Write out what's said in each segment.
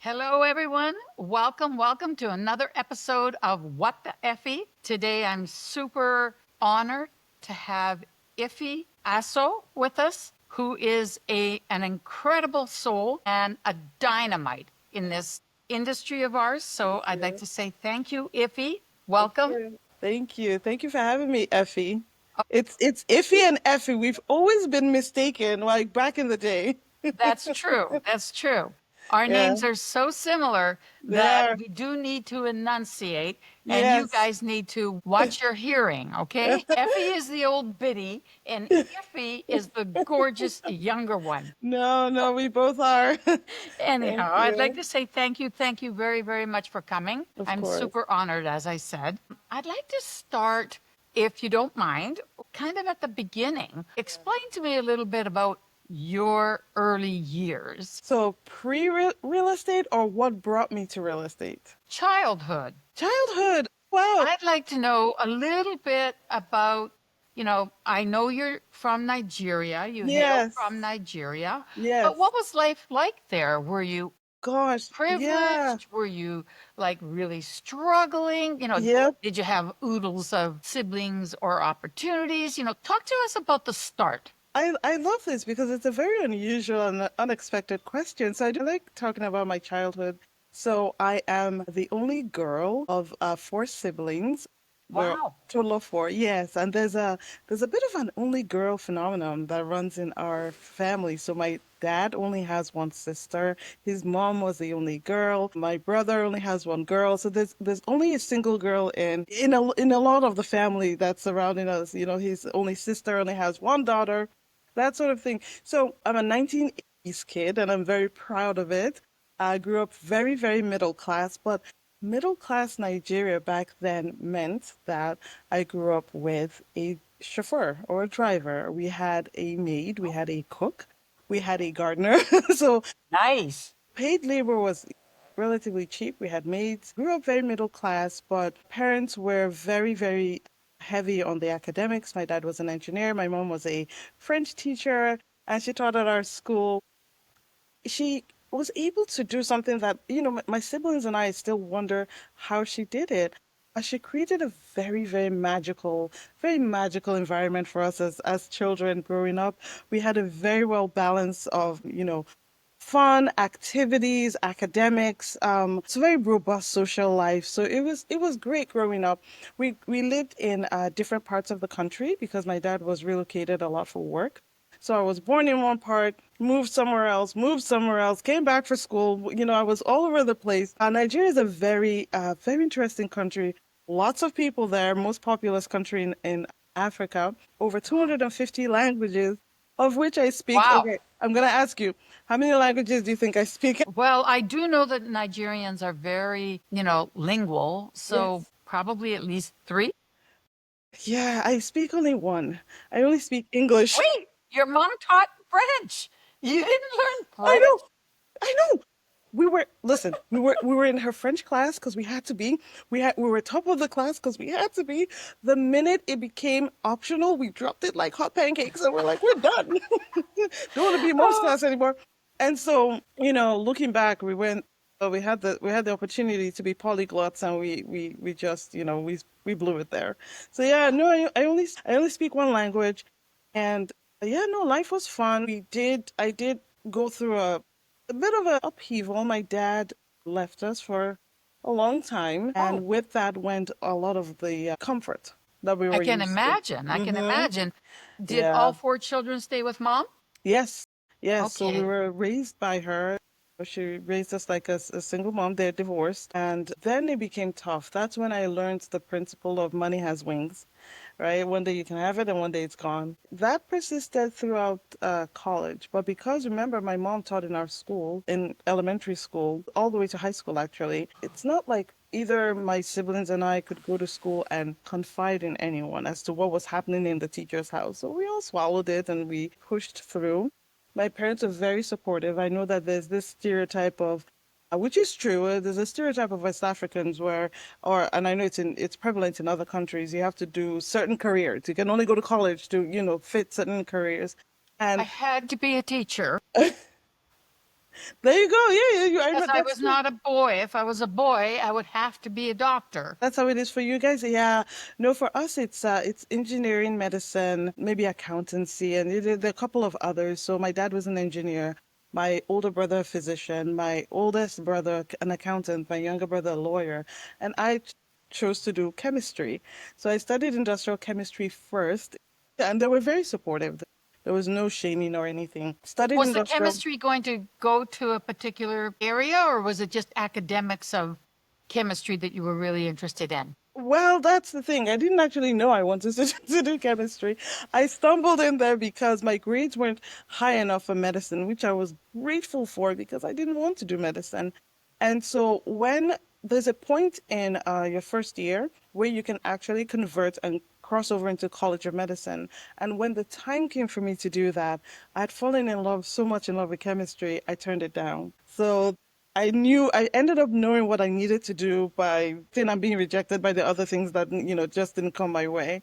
Hello, everyone. Welcome to another episode of What the Effie. Today, I'm super honored to have Effie Asoh with us, who is an incredible soul and a dynamite in this industry of ours. So I'd like Yeah. to say thank you, Effie. Thank Welcome. you. Thank you. Thank you for having me, Effie. It's Iffy and Effie. We've always been mistaken, like back in the day. That's true. That's true. Our Yeah, names are so similar they that are. we do need to enunciate, and you Yes. guys need to watch your hearing, okay? Effie is the old biddy, and Iffy is the gorgeous younger one. No, no, we both are. Thank Anyhow, I'd like you. to say thank you very, very much for coming. Of I'm course. super honored, as I said. I'd like to start, if you don't mind, kind of at the beginning. Explain to me a little bit about your early years. So pre-real estate or what brought me to real estate? Childhood. Childhood. Wow. I'd like to know a little bit about, I know you're from Nigeria, you hail Yes. from Nigeria, but Yes. what was life like there? Were you Gosh. Yeah. privileged? Were you like really struggling? Yep. Did you have oodles of siblings or opportunities? Talk to us about the start. I love this because it's a very unusual and unexpected question. So I do like talking about my childhood. So I am the only girl of four siblings. We're a Wow. total of four. Yes, and there's a bit of an only girl phenomenon that runs in our family. So my dad only has one sister. His mom was the only girl. My brother only has one girl. So there's only a single girl in a lot of the family that's surrounding us. His only sister only has one daughter, that sort of thing. So I'm a 1980s kid and I'm very proud of it. I grew up very, very middle class, but middle class Nigeria back then meant that I grew up with a chauffeur or a driver. We had a maid, we had a cook, we had a gardener. So Nice. paid labor was relatively cheap. We had maids. Grew up very middle class, but parents were very, very heavy on the academics. My dad was an engineer. My mom was a French teacher, and she taught at our school. She was able to do something that, my siblings and I still wonder how she did it. She created a very magical environment for us as children growing up. We had a very well balance of, fun activities, academics. It's a very robust social life. So it was great growing up. We lived in different parts of the country because my dad was relocated a lot for work. So I was born in one part, moved somewhere else, came back for school. I was all over the place. Nigeria is a very interesting country. Lots of people there, most populous country in Africa, over 250 languages, of which I speak. Wow. Okay, I'm gonna ask you, how many languages do you think I speak? Well, I do know that Nigerians are very, lingual, so Yes. probably at least three. Yeah, I speak only one. I only speak English. Wait, your mom taught French. You didn't learn I know, French? I know. We were in her French class because we had to be. We were top of the class because we had to be. The minute it became optional, we dropped it like hot pancakes and we're like, we're done. Don't want to be in mom's Oh, class anymore. And so, looking back, we had the opportunity to be polyglots and we just, we blew it there. So yeah, no, I only speak one language. And yeah, no, life was fun. I did go through a bit of an upheaval. My dad left us for a long time, oh, and with that went a lot of the comfort that we I were can used to. imagine. I can Mm-hmm. imagine. Did all Yeah. four children stay with mom? Yes. Yes. So we Okay. were raised by her. She raised us like a single mom. They're divorced. And then it became tough. That's when I learned the principle of money has wings, right? One day you can have it and one day it's gone. That persisted throughout college. But because remember, my mom taught in our school, in elementary school, all the way to high school, actually, it's not like either my siblings and I could go to school and confide in anyone as to what was happening in the teacher's house. So we all swallowed it and we pushed through. My parents are very supportive. I know that there's this stereotype of which is true. There's a stereotype of West Africans and I know it's prevalent in other countries. You have to do certain careers. You can only go to college to, fit certain careers. I And had to be a teacher. There you go. Yeah, yeah, Because I that's was true. not a boy. If I was a boy, I would have to be a doctor. That's how it is for you guys. Yeah. No, for us it's engineering, medicine, maybe accountancy, and there are a couple of others. So my dad was an engineer, my older brother a physician, my oldest brother an accountant, my younger brother a lawyer, and chose to do chemistry. So I studied industrial chemistry first, and they were very supportive. There was no shaming or anything. Studied Was the industrial. chemistry going to go to a particular area, or was it just academics of chemistry that you were really interested in? Well, that's the thing. I didn't actually know I wanted to do chemistry. I stumbled in there because my grades weren't high enough for medicine, which I was grateful for because I didn't want to do medicine. And so when there's a point in your first year where you can actually convert and cross over into College of Medicine. And when the time came for me to do that, I had fallen in love so much in love with chemistry, I turned it down. So I ended up knowing what I needed to do by then I'm being rejected by the other things that, just didn't come my way.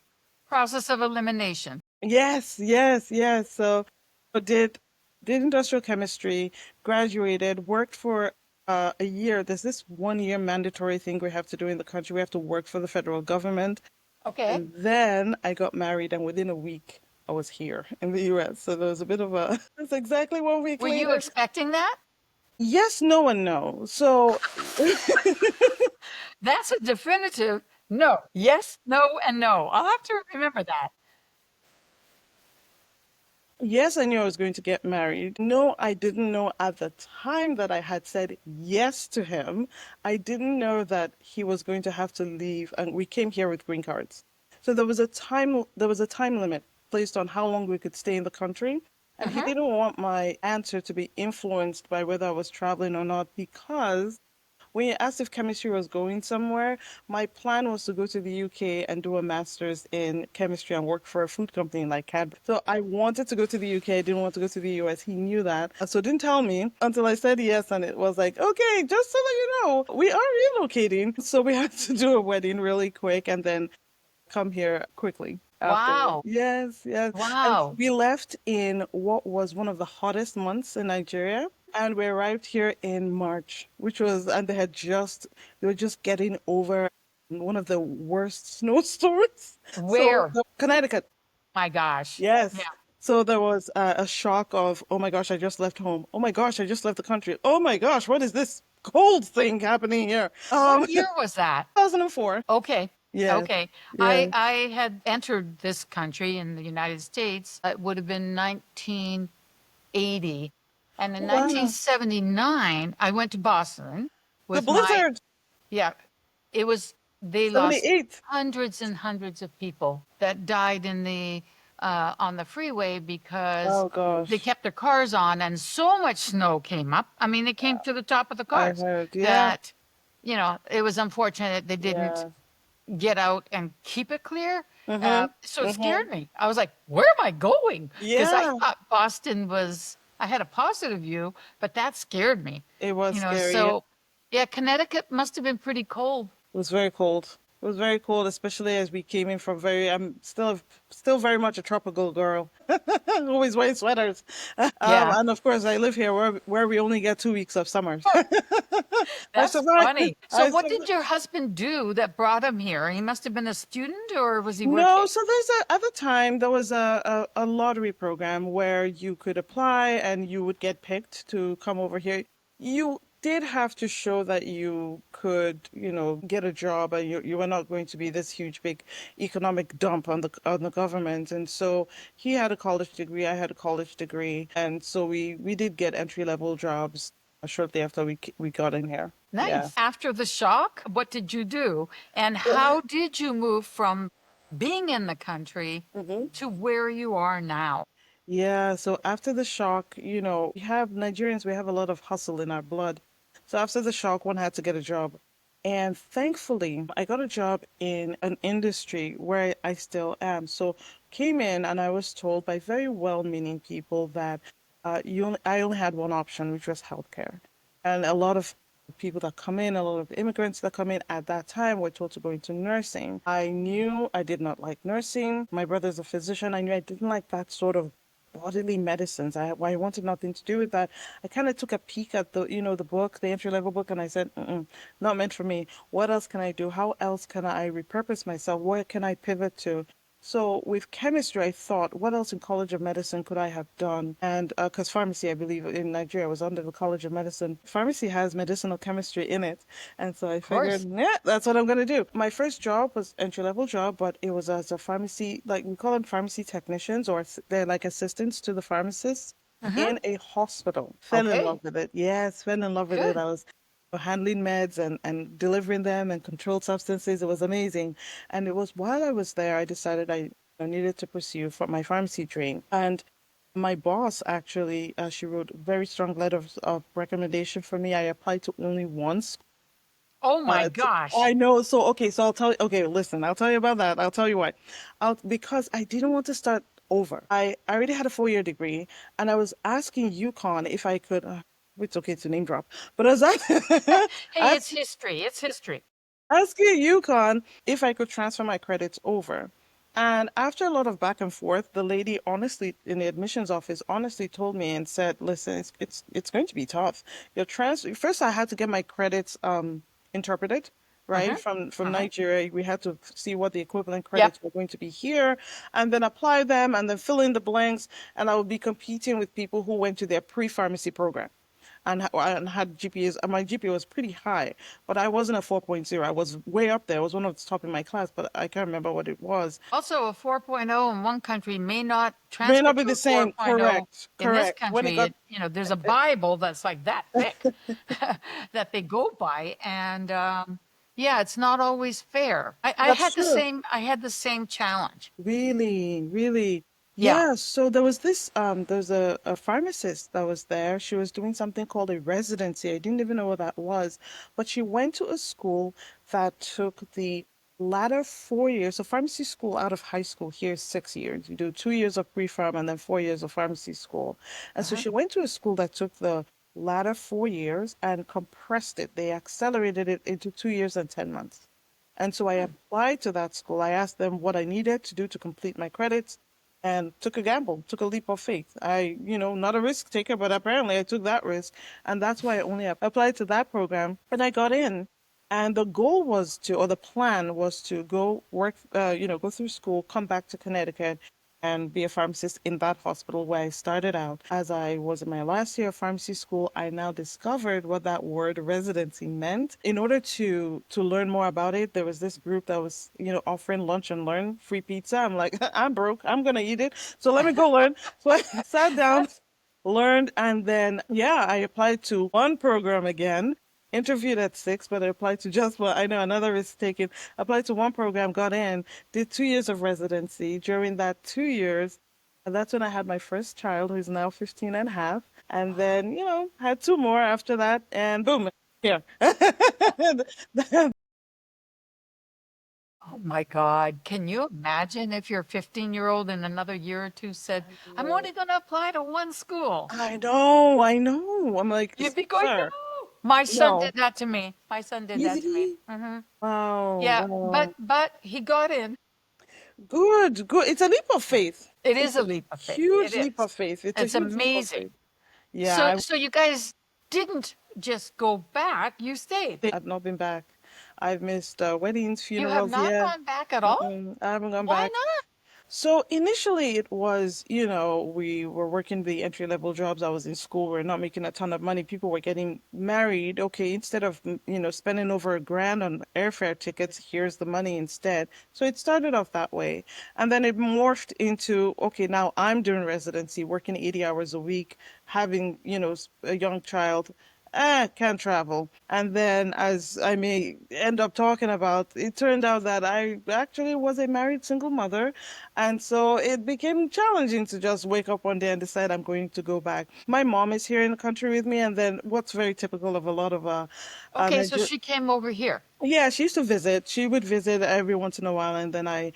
Process of elimination. Yes, yes, yes. So I did industrial chemistry, graduated, worked for a year. There's this 1 year mandatory thing we have to do in the country. We have to work for the federal government. Okay. And then I got married, and within a week, I was here in the US. So there was a bit of a, that's exactly 1 week Were you later. expecting that? Yes, no, and no. So That's a definitive no. Yes, no, and no. I'll have to remember that. yes, I knew I was going to get married. No, I didn't know at the time that I had said yes to him. I didn't know that he was going to have to leave, and we came here with green cards. So there was a time limit placed on how long we could stay in the country. And he Hmm. didn't want my answer to be influenced by whether I was traveling or not because when you asked if chemistry was going somewhere, my plan was to go to the UK and do a master's in chemistry and work for a food company like Cadbury. So I wanted to go to the UK. I didn't want to go to the US. He knew that. So didn't tell me until I said yes. And it was like, okay, just so that you know, we are relocating. So we had to do a wedding really quick and then come here quickly afterwards. Wow. Yes, yes. And Wow. we left in what was one of the hottest months in Nigeria. And we arrived here in March, and they were just getting over one of the worst snowstorms. So, Where? Connecticut, My gosh. Yeah. yes. So there was a shock of, oh my gosh, I just left home. Oh my gosh, I just left the country. Oh my gosh, what is this cold thing happening here? What year was that? 2004. Okay. Yes, Okay. I yes. I had entered this country in the United States. It would have been 1980. And in Wow. 1979, I went to Boston The with my, blizzard, yeah, it was, they lost 78. hundreds and hundreds of people that died in on the freeway because Oh they gosh, kept their cars on and so much snow came up. I mean, it came to the top of the I cars heard. Yeah, that, it was unfortunate they didn't yeah. get out and keep it clear. Mm-hmm. So it Mm-hmm. scared me. I was like, where am I going? Because I Yeah, thought Boston was, I had a positive view, but that scared me. it was scary. So yeah, Connecticut must have been pretty cold. It was very cold. It was very cold, especially as we came in from I'm still very much a tropical girl. Always wearing sweaters. Yeah, And of course I live here where we only get 2 weeks of summer. I that's survived. funny. So I what survived. did your husband do that brought him here? He must have been a student or was he No, working? so at the time there was a lottery program where you could apply and you would get picked to come over here. You did have to show that you could, get a job and you were not going to be this huge big economic dump on the government. And so he had a college degree, I had a college degree, and so we did get entry level jobs shortly after we got in here. Yeah. Nice. After the shock, what did you do? And how did you move from being in the country Mhm. to where you are now? Yeah, so after the shock, we have Nigerians, we have a lot of hustle in our blood. So after the shock, one had to get a job. And thankfully, I got a job in an industry where I still am. So came in and I was told by very well-meaning people that I only had one option, which was healthcare. And a lot of people that come in, a lot of immigrants that come in at that time were told to go into nursing. I knew I did not like nursing. My brother's a physician. I knew I didn't like that sort of bodily medicines. I wanted nothing to do with that. I kind of took a peek at the book, the entry level book, and I said, not meant for me. What else can I do? How else can I repurpose myself? Where can I pivot to? So with chemistry, I thought, what else in College of Medicine could I have done? And because pharmacy, I believe in Nigeria was under the College of Medicine. Pharmacy has medicinal chemistry in it. And so I Of figured, course. yeah, that's what I'm going to do. My first job was entry level job, but it was as a pharmacy, like we call them pharmacy technicians, or they're like assistants to the pharmacists Hmm. in a hospital. Fell in love Okay. with it. Yes, fell in love with it. Good. I was handling meds and delivering them and controlled substances. It was amazing. And it was while I was there, I decided I needed to pursue for my pharmacy dream. And my boss actually, she wrote very strong letters of recommendation for me. I applied to only once. Oh my I gosh. know. So okay, so I'll tell you. Okay, listen, I'll tell you about that. I'll tell you why. Because I didn't want to start over. I already had a 4-year degree, and I was asking UConn if I could. It's okay to name drop, but I was Hey, it's asking history. It's history. asking UConn if I could transfer my credits over. And after a lot of back and forth, the lady honestly in the admissions office honestly told me and said, "Listen, it's going to be tough. Your transfer first I had to get my credits interpreted, right? Hmm. From Hmm. Nigeria. We had to see what the equivalent Yep. credits were going to be here and then apply them and then fill in the blanks. And I would be competing with people who went to their pre-pharmacy program and had GPAs. And my GPA was pretty high, but I wasn't a 4.0. I was way up there. I was one of the top in my class, but I can't remember what it was. Also, a 4.0 in one country may not May transfer not be to the a same. 4.0 Correct. in this Correct. When it country. got, There's a Bible that's like that thick that they go by, and yeah, it's not always fair. that's true. I had the same challenge. Really, really. Yeah. Yeah, so there was there's a pharmacist that was there. She was doing something called a residency. I didn't even know what that was, but she went to a school that took the latter 4 years. So pharmacy school out of high school here is 6 years. You do 2 years of pre-pharm and then 4 years of pharmacy school. And so Uh-huh. she went to a school that took the latter 4 years and compressed it. They accelerated it into 2 years and 10 months. And so I Hmm. applied to that school. I asked them what I needed to do to complete my credits and took a gamble, took a leap of faith. Not a risk taker, but apparently I took that risk. And that's why I only applied to that program and I got in. And the goal was to, or the plan was to go work, go through school, come back to Connecticut and be a pharmacist in that hospital where I started out. As I was in my last year of pharmacy school, I now discovered what that word residency meant. In order to learn more about it, there was this group that was, offering lunch and learn free pizza. I'm like, I'm broke. I'm gonna eat it. So let me go learn. So I sat down, learned, and then yeah, I applied to one program again. Interviewed at six, but I applied to just one. I know another risk taken. Applied to one program, got in, did 2 years of residency. During that 2 years, and that's when I had my first child, who's now 15 and a half. And then, had two more after that, and boom, here. Oh my God. Can you imagine if your 15-year-old in another year or two said, I'm only going to apply to one school? I know, I know. I'm like, You'd be going, sir, no. My son no. did that to me. My son did Is that to me. he? Hmm. Wow, Yeah, wow. but he got in. Good, good. It's a leap of faith. It It's is a a leap of faith. It huge leap is. of faith. It's a It's huge leap of amazing. faith. Yeah, So you guys didn't just go back, you stayed. I've not been back. I've missed weddings, You have funerals. not Yeah, gone back at all? I haven't gone Why back. not? So initially it was, we were working the entry level jobs. I was in school. We're not making a ton of money. People were getting married. Okay, instead of, spending over $1,000 on airfare tickets, here's the money instead. So it started off that way. And then it morphed into, okay, now I'm doing residency, working 80 hours a week, having, a young child. Can't travel. And then, as I may end up talking about, it turned out that I actually was a married single mother. And so it became challenging to just wake up one day and decide I'm going to go back. My mom is here in the country with me. And then what's very typical of a lot of Okay, so Niger she came over here. yeah, she used to visit. She would visit every once in a while, and then I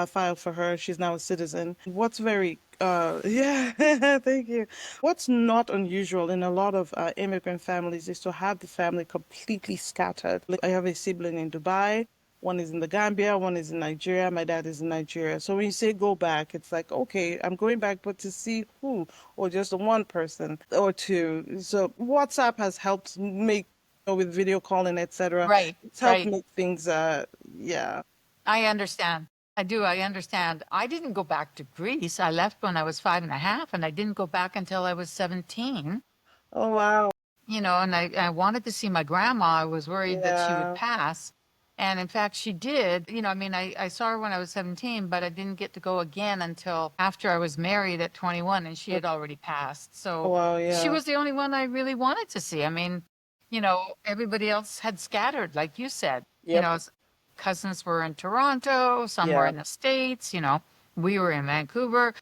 filed for her. She's now a citizen. What's very, yeah, thank you. What's not unusual in a lot of immigrant families is to have the family completely scattered. Like, I have a sibling in Dubai. One is in the Gambia, one is in Nigeria. My dad is in Nigeria. So when you say go back, it's like, okay, I'm going back, but to see who, or just one person or two. So WhatsApp has helped make, with video calling, etc. Right, It's helped right. make things, yeah. I understand. I do. I understand. I didn't go back to Greece. I left when I was 5.5, and I didn't go back until I was 17. Oh, wow. And I wanted to see my grandma. I was worried that she would Yeah. pass. And in fact, she did. I mean, I saw her when I was 17, but I didn't get to go again until after I was married at 21, and she had already passed. Oh, So wow, she yeah. was the only one I really wanted to see. I mean, everybody else had scattered, like you said. Yep. Cousins were in Toronto, some were Yeah. in the States, we were in Vancouver.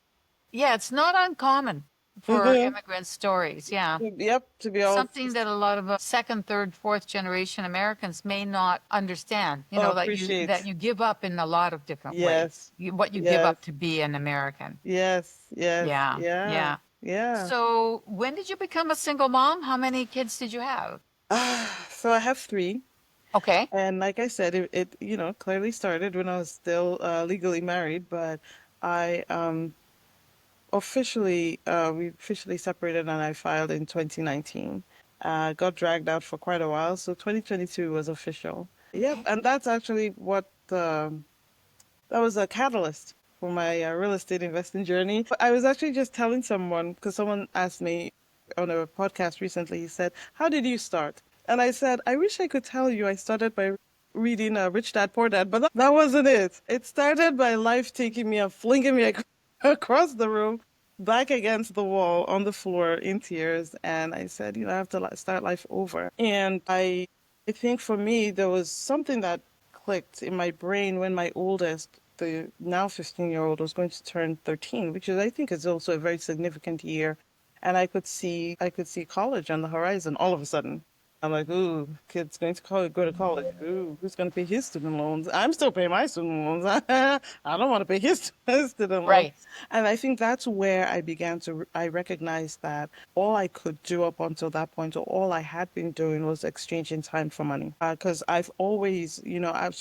Yeah, it's not uncommon for Hmm. immigrant stories. Yeah. Yep, to be all, Something that a lot of second, third, fourth generation Americans may not understand, oh, that appreciate. you give up in a lot of different ways. Yes. What you give Yes. up to be an American. Yes. Yes. Yeah, Yeah. yeah. Yeah. So when did you become a single mom? How many kids did you have? So I have three. Okay. And like I said, it clearly started when I was still legally married, but I we officially separated and I filed in 2019. Got dragged out for quite a while, so 2022 was official. Yep, and that's actually that was a catalyst for my real estate investing journey. I was actually just telling someone, because someone asked me on a podcast recently, he said, "How did you start?" And I said, "I wish I could tell you I started by reading Rich Dad Poor Dad, but that wasn't it. It started by life taking me and flinging me across the room, back against the wall on the floor in tears. And I said, I have to start life over. And I think for me, there was something that clicked in my brain when my oldest, the now 15-year-old, was going to turn 13, which is, I think, is also a very significant year. And I could see college on the horizon all of a sudden. I'm like, ooh, kid's going to college, go to college. Ooh, who's going to pay his student loans? I'm still paying my student loans. I don't want to pay his student loans. Right. And I think that's where I recognized that all I could do up until that point, or all I had been doing, was exchanging time for money. Because I've always,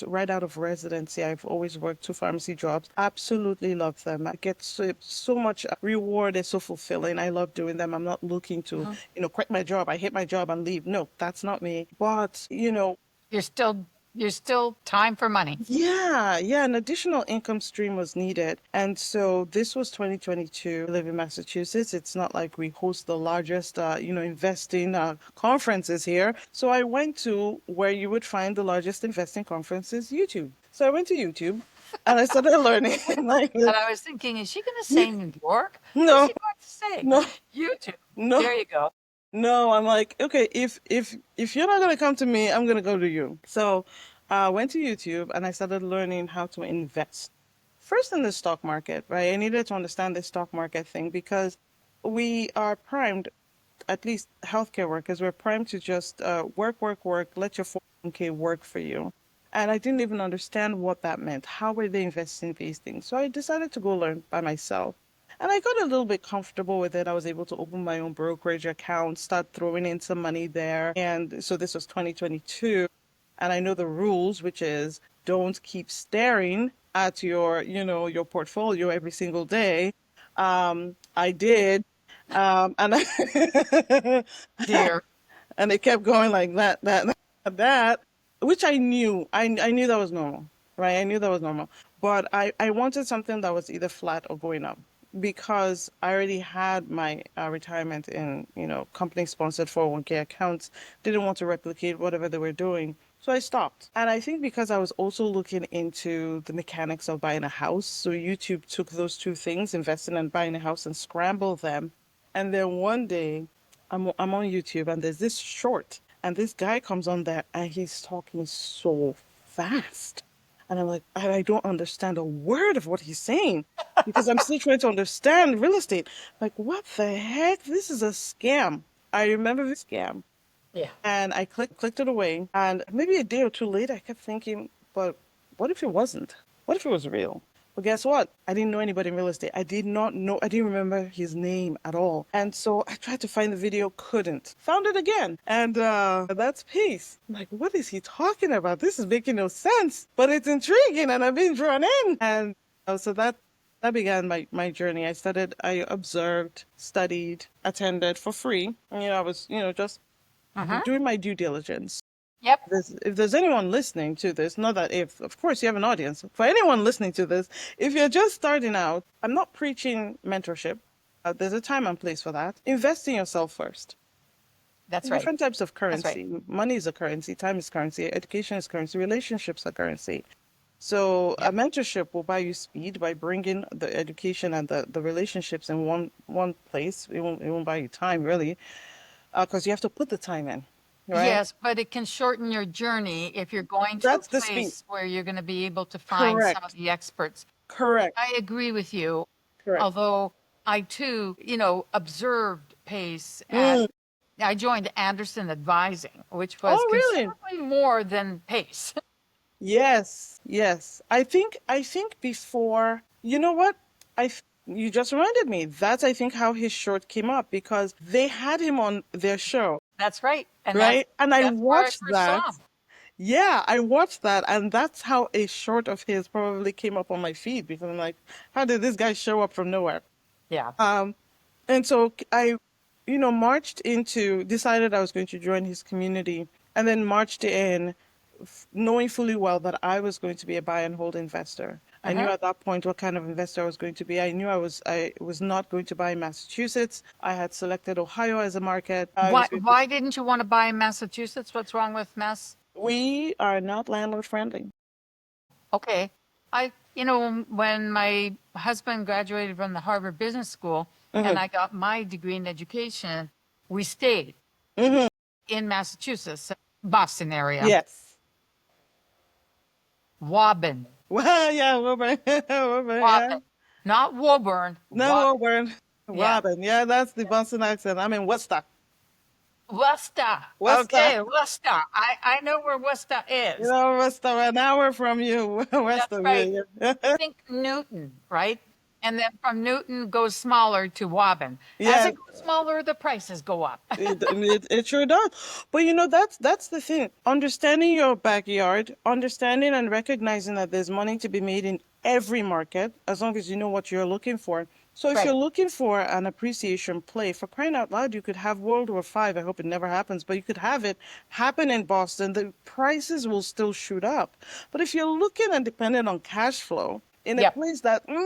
right out of residency, I've always worked two pharmacy jobs. Absolutely love them. I get so much reward. It's so fulfilling. I love doing them. I'm not looking to, Mhm. quit my job. I hate my job and leave. No, that's not me. But, You're still time for money. yeah, yeah, an additional income stream was needed. And so this was 2022. I live in Massachusetts. It's not like we host the largest, investing conferences here. So I went to where you would find the largest investing conferences, YouTube. So I went to YouTube and I started learning. Like, And I was thinking, is she going to say New York? What's no, she going to say? no, YouTube. no. There you go. No, I'm like, okay, if you're not gonna come to me, I'm gonna go to you. So I went to YouTube and I started learning how to invest. First in the stock market, right? I needed to understand the stock market thing because we are primed, at least healthcare workers, we're primed to just work, work, work, let your 401k work for you. And I didn't even understand what that meant. How were they investing these things? So I decided to go learn by myself. And I got a little bit comfortable with it. I was able to open my own brokerage account, start throwing in some money there. And so this was 2022. And I know the rules, which is don't keep staring at your portfolio every single day. I did. And Dear. and it kept going like that, which I knew. I knew that was normal, right? I knew that was normal. But I wanted something that was either flat or going up because I already had my retirement in, company sponsored 401k accounts. Didn't want to replicate whatever they were doing. So I stopped. And I think because I was also looking into the mechanics of buying a house, so YouTube took those two things, investing and buying a house, and scrambled them. And then one day, I'm on YouTube and there's this short, and this guy comes on there and he's talking so fast. And I'm like, I don't understand a word of what he's saying because I'm still trying to understand real estate. Like, what the heck? This is a scam. I remember this scam. Yeah. And I clicked it away. And maybe a day or two later, I kept thinking, but what if it wasn't? What if it was real? But guess what? I didn't know anybody in real estate. I did not know, I didn't remember his name at all. And so I tried to find the video, couldn't. Found it again. And that's Pace. I'm like, what is he talking about? This is making no sense, but it's intriguing and I've been drawn in. And so that began my journey. I observed, studied, attended for free. I was, just Uh-huh. doing my due diligence. Yep. If there's anyone listening to this, not that if, of course, you have an audience. For anyone listening to this, if you're just starting out, I'm not preaching mentorship. There's a time and place for that. Invest in yourself first. That's right. Different types of That's right. currency. Money is a currency, time is currency, education is currency, relationships are currency. So a Yep. mentorship will buy you speed by bringing the education and the relationships in one place. It won't buy you time really, because you have to put the time in, right? Yes, but it can shorten your journey if you're going to a That's the speed. place where you're going to be able to find some of Correct. the experts. Correct. I agree with you, Correct. although I too, observed Pace at, Mm. I joined Anderson Advising, which was Oh, really? considerably more than Pace. Yes. Yes. I think before, you know what? You just reminded me. That's, I think, how his short came up because they had him on their show, That's right. And right? And I that's where I watched first saw that. him. Yeah, I watched that, and that's how a short of his probably came up on my feed because I'm like, how did this guy show up from nowhere? Yeah. Um, and so I, marched into, decided I was going to join his community, and then marched in, knowing fully well that I was going to be a buy and hold investor. I knew Uh-huh. at that point what kind of investor I was going to be. I knew I was not going to buy in Massachusetts. I had selected Ohio as a market. I Why was going to, why didn't you want to buy in Massachusetts? What's wrong with Mass? we are not landlord friendly. Okay. When my husband graduated from the Harvard Business School and Hmm. I got my degree in education, we stayed Hmm. in Massachusetts, Boston area, Yes. Waban, Well, yeah, Woburn. Woburn, yeah. Waban, not Woburn, No, Waban. Woburn. Yeah. Robin. Yeah, that's the Boston accent. I'm in Worcester. Worcester. Worcester. Okay, Worcester. I know where Worcester is. Worcester, an hour from you. That's Worcester, right. yeah. Think Newton, right? And then from Newton goes smaller to Waban. As Yeah, it goes smaller, the prices go up. it sure does. But that's the thing. Understanding your backyard, understanding and recognizing that there's money to be made in every market, as long as you know what you're looking for. So if you're Right. looking for an appreciation play, for crying out loud, you could have World War V. I hope it never happens, but you could have it happen in Boston. The prices will still shoot up. But if you're looking and dependent on cash flow, in a Yep. place that, man,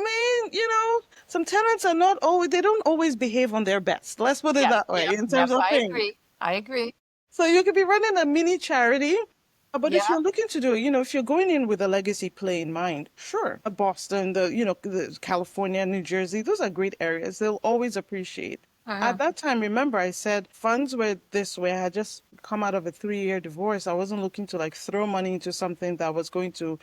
some tenants are not always, they don't always behave on their best. Let's put it Yep. that way Yep. in Yep. terms of I things. agree. I agree. So you could be running a mini charity, but if Yeah. you're looking to do, if you're going in with a legacy play in mind, sure. Boston, the California, New Jersey, those are great areas. They'll always appreciate. Uh-huh. At that time, remember, I said funds were this way. I had just come out of a 3-year divorce. I wasn't looking to like throw money into something that was going to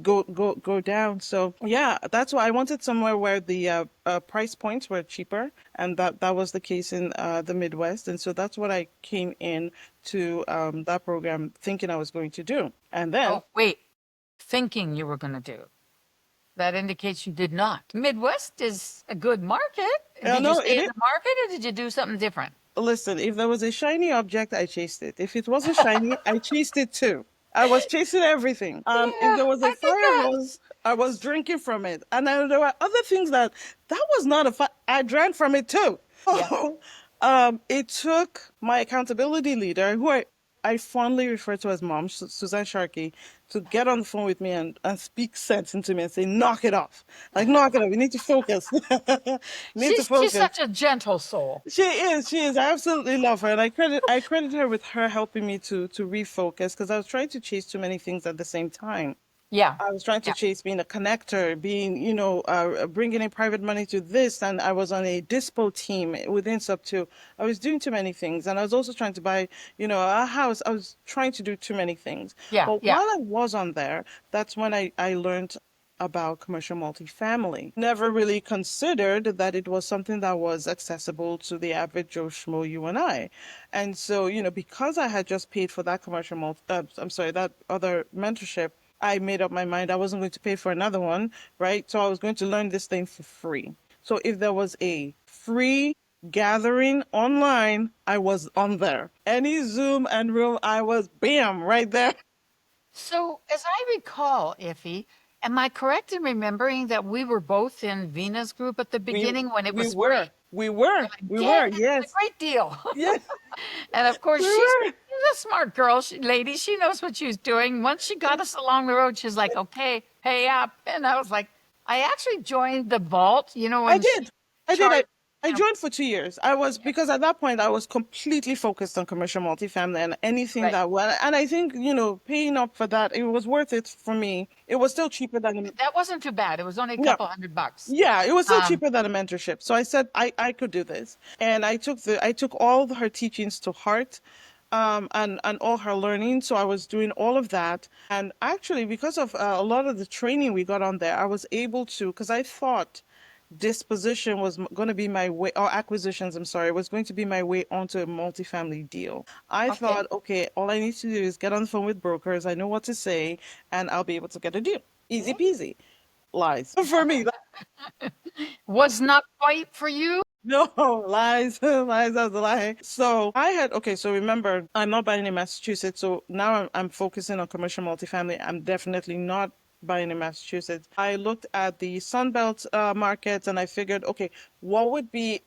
go down. So yeah, that's why I wanted somewhere where the price points were cheaper, and that was the case in the Midwest. And so that's what I came in to that program thinking I was going to do. And then, Oh, wait. Thinking you were going to do. That indicates you did not. Midwest is a good market. Did you no, stay it in is. the market or did you do something different? Listen, if there was a shiny object, I chased it. If it wasn't shiny, I chased it too. I was chasing everything. If Yeah, there was a I think fire hose, I was drinking from it. And then there were other things that was not a fire. I drank from it too. yeah. It took my accountability leader, who I fondly refer to as Mom, Suzanne Sharkey, to get on the phone with me and speak sense into me and say, knock it off. Like, knock it off. You need to focus. You need to She's focus. such a gentle soul. She is. She is. I absolutely love her, and I credit her with her helping me to refocus because I was trying to chase too many things at the same time. Yeah. I was trying to Yeah. chase being a connector, being, bringing in private money to this, and I was on a dispo team within Sub 2. I was doing too many things, and I was also trying to buy, a house. I was trying to do too many things. Yeah. But Yeah. while I was on there, that's when I learned about commercial multifamily. Never really considered that it was something that was accessible to the average Joe Schmo, you and I. And so, because I had just paid for that I'm sorry, that other mentorship, I made up my mind I wasn't going to pay for another one, right? So I was going to learn this thing for free. So if there was a free gathering online, I was on there. Any Zoom and room, I was bam right there. So, as I recall, Iffy, am I correct in remembering that we were both in Vina's group at the We beginning when it we was free? were. We were. Like, We yeah, were. this is a Yes. great deal. Yes. And of course, We she's were. a smart girl, lady. She knows what she's doing. Once she got us along the road, she's like, okay, pay up. And I was like, I actually joined the vault, I when she did. I did. charged. I You know, joined for 2 years. I was because at that point I was completely focused on commercial multifamily and anything right. that well, and I think paying up for that it was worth it for me. It was still cheaper than That wasn't too bad. It was only a yeah. couple $100. Yeah, it was still Um, cheaper than a mentorship. So I said I could do this. And I took all of her teachings to heart, and all her learning. So I was doing all of that. And actually, because of a lot of the training we got on there, I was able to, because I thought disposition was going to be my way, or acquisitions, I'm sorry, was going to be my way onto a multifamily deal. I okay. thought, okay, all I need to do is get on the phone with brokers. I know what to say, and I'll be able to get a deal. Easy peasy. Lies. For me, Was not quite for you. no, lies, lies, that's a lie. So I had, okay, so remember, I'm not buying in Massachusetts. So now I'm focusing on commercial multifamily. I'm definitely not buying in Massachusetts. I looked at the Sunbelt markets and I figured, okay, what would be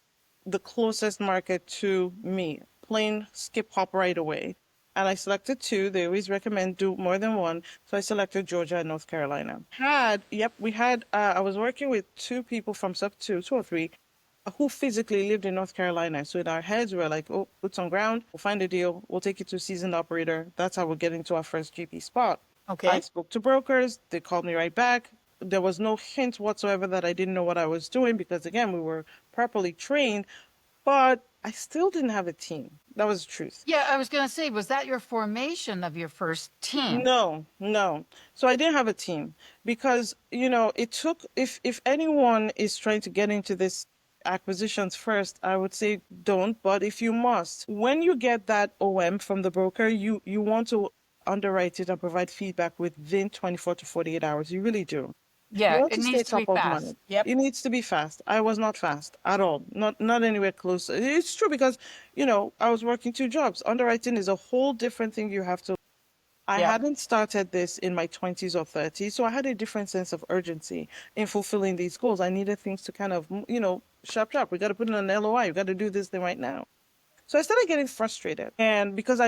the closest market to me? Plain skip hop right away. And I selected two. They always recommend do more than one. So I selected Georgia and North Carolina. We had, I was working with two people from sub two or three who physically lived in North Carolina. So in our heads, we were like, oh, boots on ground, we'll find a deal, we'll take it to a seasoned operator. That's how we're getting to our first GP spot. I Okay. spoke to brokers, they called me right back. There was no hint whatsoever that I didn't know what I was doing because, again, we were properly trained, but I still didn't have a team. That was the truth. Yeah, I was going to say, was that your formation of your first team? No, no. So I didn't have a team because, it took if anyone is trying to get into this acquisitions first, I would say don't, but if you must, when you get that OM from the broker, you want to underwrite it and provide feedback within 24 to 48 hours. You really do. You Yeah, want it to needs stay to be top of fast. mind. Yep. It needs to be fast. I was not fast at all. Not anywhere close. It's true because, I was working two jobs. Underwriting is a whole different thing you have to I Yep. hadn't started this in my 20s or 30s, so I had a different sense of urgency in fulfilling these goals. I needed things to kind of, sharp, sharp. We got to put in an LOI. We got to do this thing right now. So I started getting frustrated. And because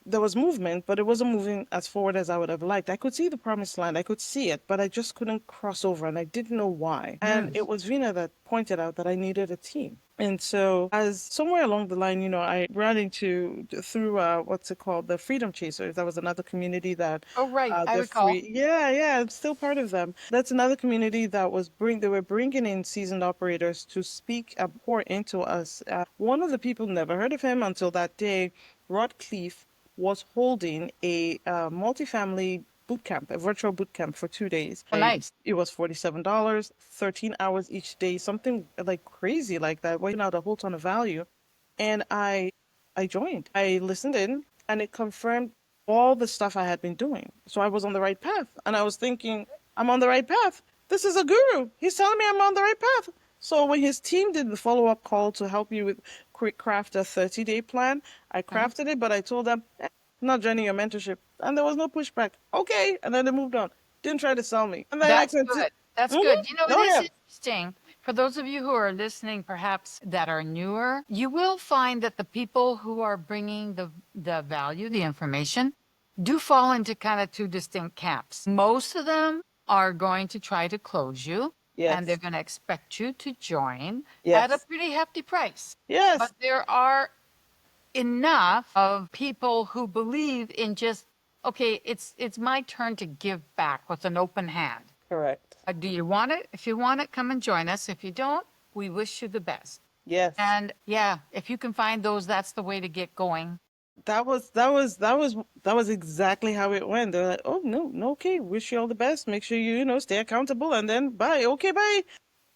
there was movement, but it wasn't moving as forward as I would have liked. I could see the promised land. I could see it, but I just couldn't cross over and I didn't know why. And Mm. it was Vina that pointed out that I needed a team. And so, as somewhere along the line, I ran into through what's it called, the Freedom Chasers. That was another community that Oh, right. I the recall. free, yeah, yeah, I'm still part of them. That's another community that they were bringing in seasoned operators to speak and pour into us. One of the people never heard of him until that day. Rod Cleef was holding a multifamily boot camp, a virtual boot camp for 2 days. Oh, nice. It was $47, 13 hours each day, something like crazy like that, wiping out a whole ton of value. And I joined. I listened in and it confirmed all the stuff I had been doing. So I was on the right path. And I was thinking, I'm on the right path. This is a guru. He's telling me I'm on the right path. So when his team did the follow-up call to help you with quick craft a 30-day plan, I Mhm. crafted it, but I told them, I'm not joining your mentorship. And there was no pushback. Okay. And then they moved on. Didn't try to sell me. And then I That's said, good. That's mm-hmm. good. It Oh is yeah. interesting. For those of you who are listening, perhaps that are newer, you will find that the people who are bringing the value, the information, do fall into kind of two distinct camps. Most of them are going to try to close you, and they're Yes. going to expect you to join at a Yes. pretty hefty price. But Yes. there are enough of people who believe in just, okay, it's my turn to give back with an open hand. Correct. Do you want it? If you want it, come and join us. If you don't, we wish you the best. Yes. And yeah, if you can find those, that's the way to get going. That was exactly how it went. They're like, oh no, no, okay, wish you all the best. Make sure you stay accountable and then bye. Okay, bye.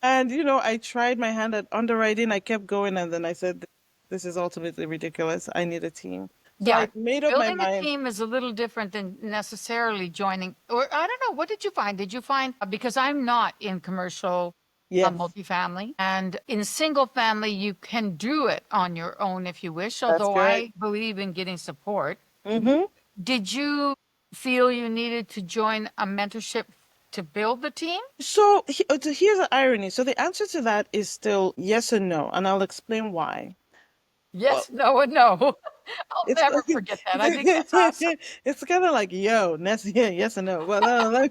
And I tried my hand at underwriting. I kept going and then I said, this is ultimately ridiculous. I need a team. So Yeah, I made up my building a mind. team is a little different than necessarily joining, or I don't know, what did you find? Did you find, because I'm not in commercial Yes, multifamily, and in single family, you can do it on your own if you wish, that's although correct. I believe in getting support. Mm-hmm. Did you feel you needed to join a mentorship to build the team? Here's the irony. So the answer to that is still yes and no, and I'll explain why. Well, Yes, no, and no. I'll it's never forget that. I think that's awesome. it's kind of like yo, that's yeah, yes and no. Well, no,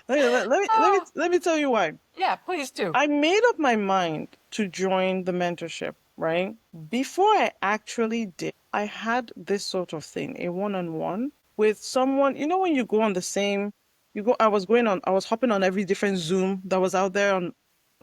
Oh, let me tell you why. yeah, please do. I made up my mind to join the mentorship, right? Before I actually did, I had this sort of thing, a one-on-one with someone. You know, when you go on the same, you go, I was hopping on every different Zoom that was out there on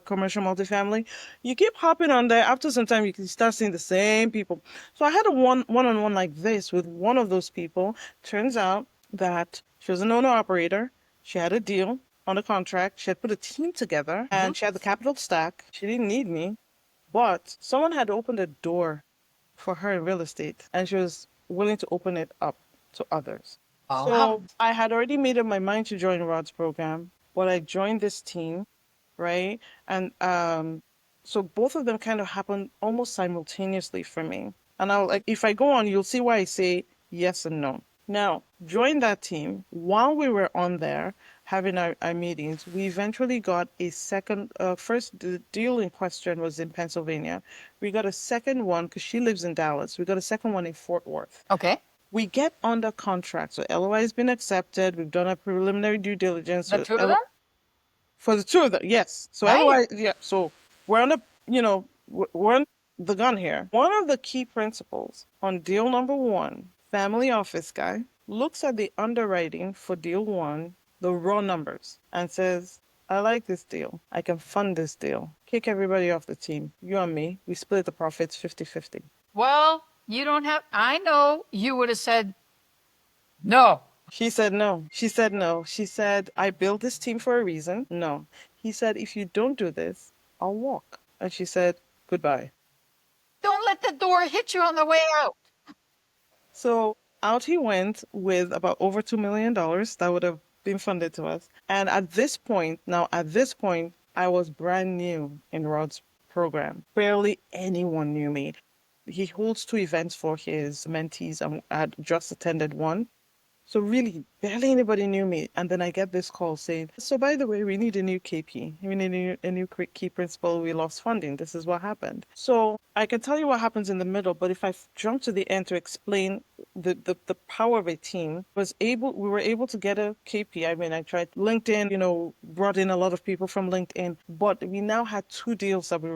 commercial multifamily. You keep hopping on there. After some time, you can start seeing the same people. So I had a one-on-one like this with one of those people. Turns out that she was an owner operator. She had a deal on a contract. She had put a team together Mhm. and she had the capital stack. She didn't need me, but someone had opened a door for her in real estate and she was willing to open it up to others. Wow. So I had already made up my mind to join Rod's program, but I joined this team, right? And so both of them kind of happened almost simultaneously for me. And I'll like if I go on, you'll see why I say yes and no. Now, join that team. While we were on there having our meetings, we eventually got a second, first, the deal in question was in Pennsylvania. We got a second one because she lives in Dallas. We got a second one in Fort Worth. Okay. We get under contract. So LOI has been accepted. We've done a preliminary due diligence. The So two of them? for the two of them, yes. So Nice. LOI, yeah. So we're on a, we're on the gun here. One of the key principles on deal number one, family office guy, looks at the underwriting for deal one, the raw numbers, and says, I like this deal. I can fund this deal. Kick everybody off the team. You and me, we split the profits 50-50. Well, you don't have, I know you would have said no. She said no. She said no. She said, I built this team for a reason. No. He said, if you don't do this, I'll walk. And she said, goodbye. Don't let the door hit you on the way out. So out he went with about over $2 million that would have been funded to us. And at this point, I was brand new in Rod's program. Barely anyone knew me. He holds two events for his mentees. I had just attended one. So really, barely anybody knew me. And then I get this call saying, so by the way, we need a new KP. We need a new key principal. We lost funding. This is what happened. So I can tell you what happens in the middle, but if I jump to the end to explain the power of a team, we were able to get a KP. I mean, I tried LinkedIn, brought in a lot of people from LinkedIn, but we now had two deals that we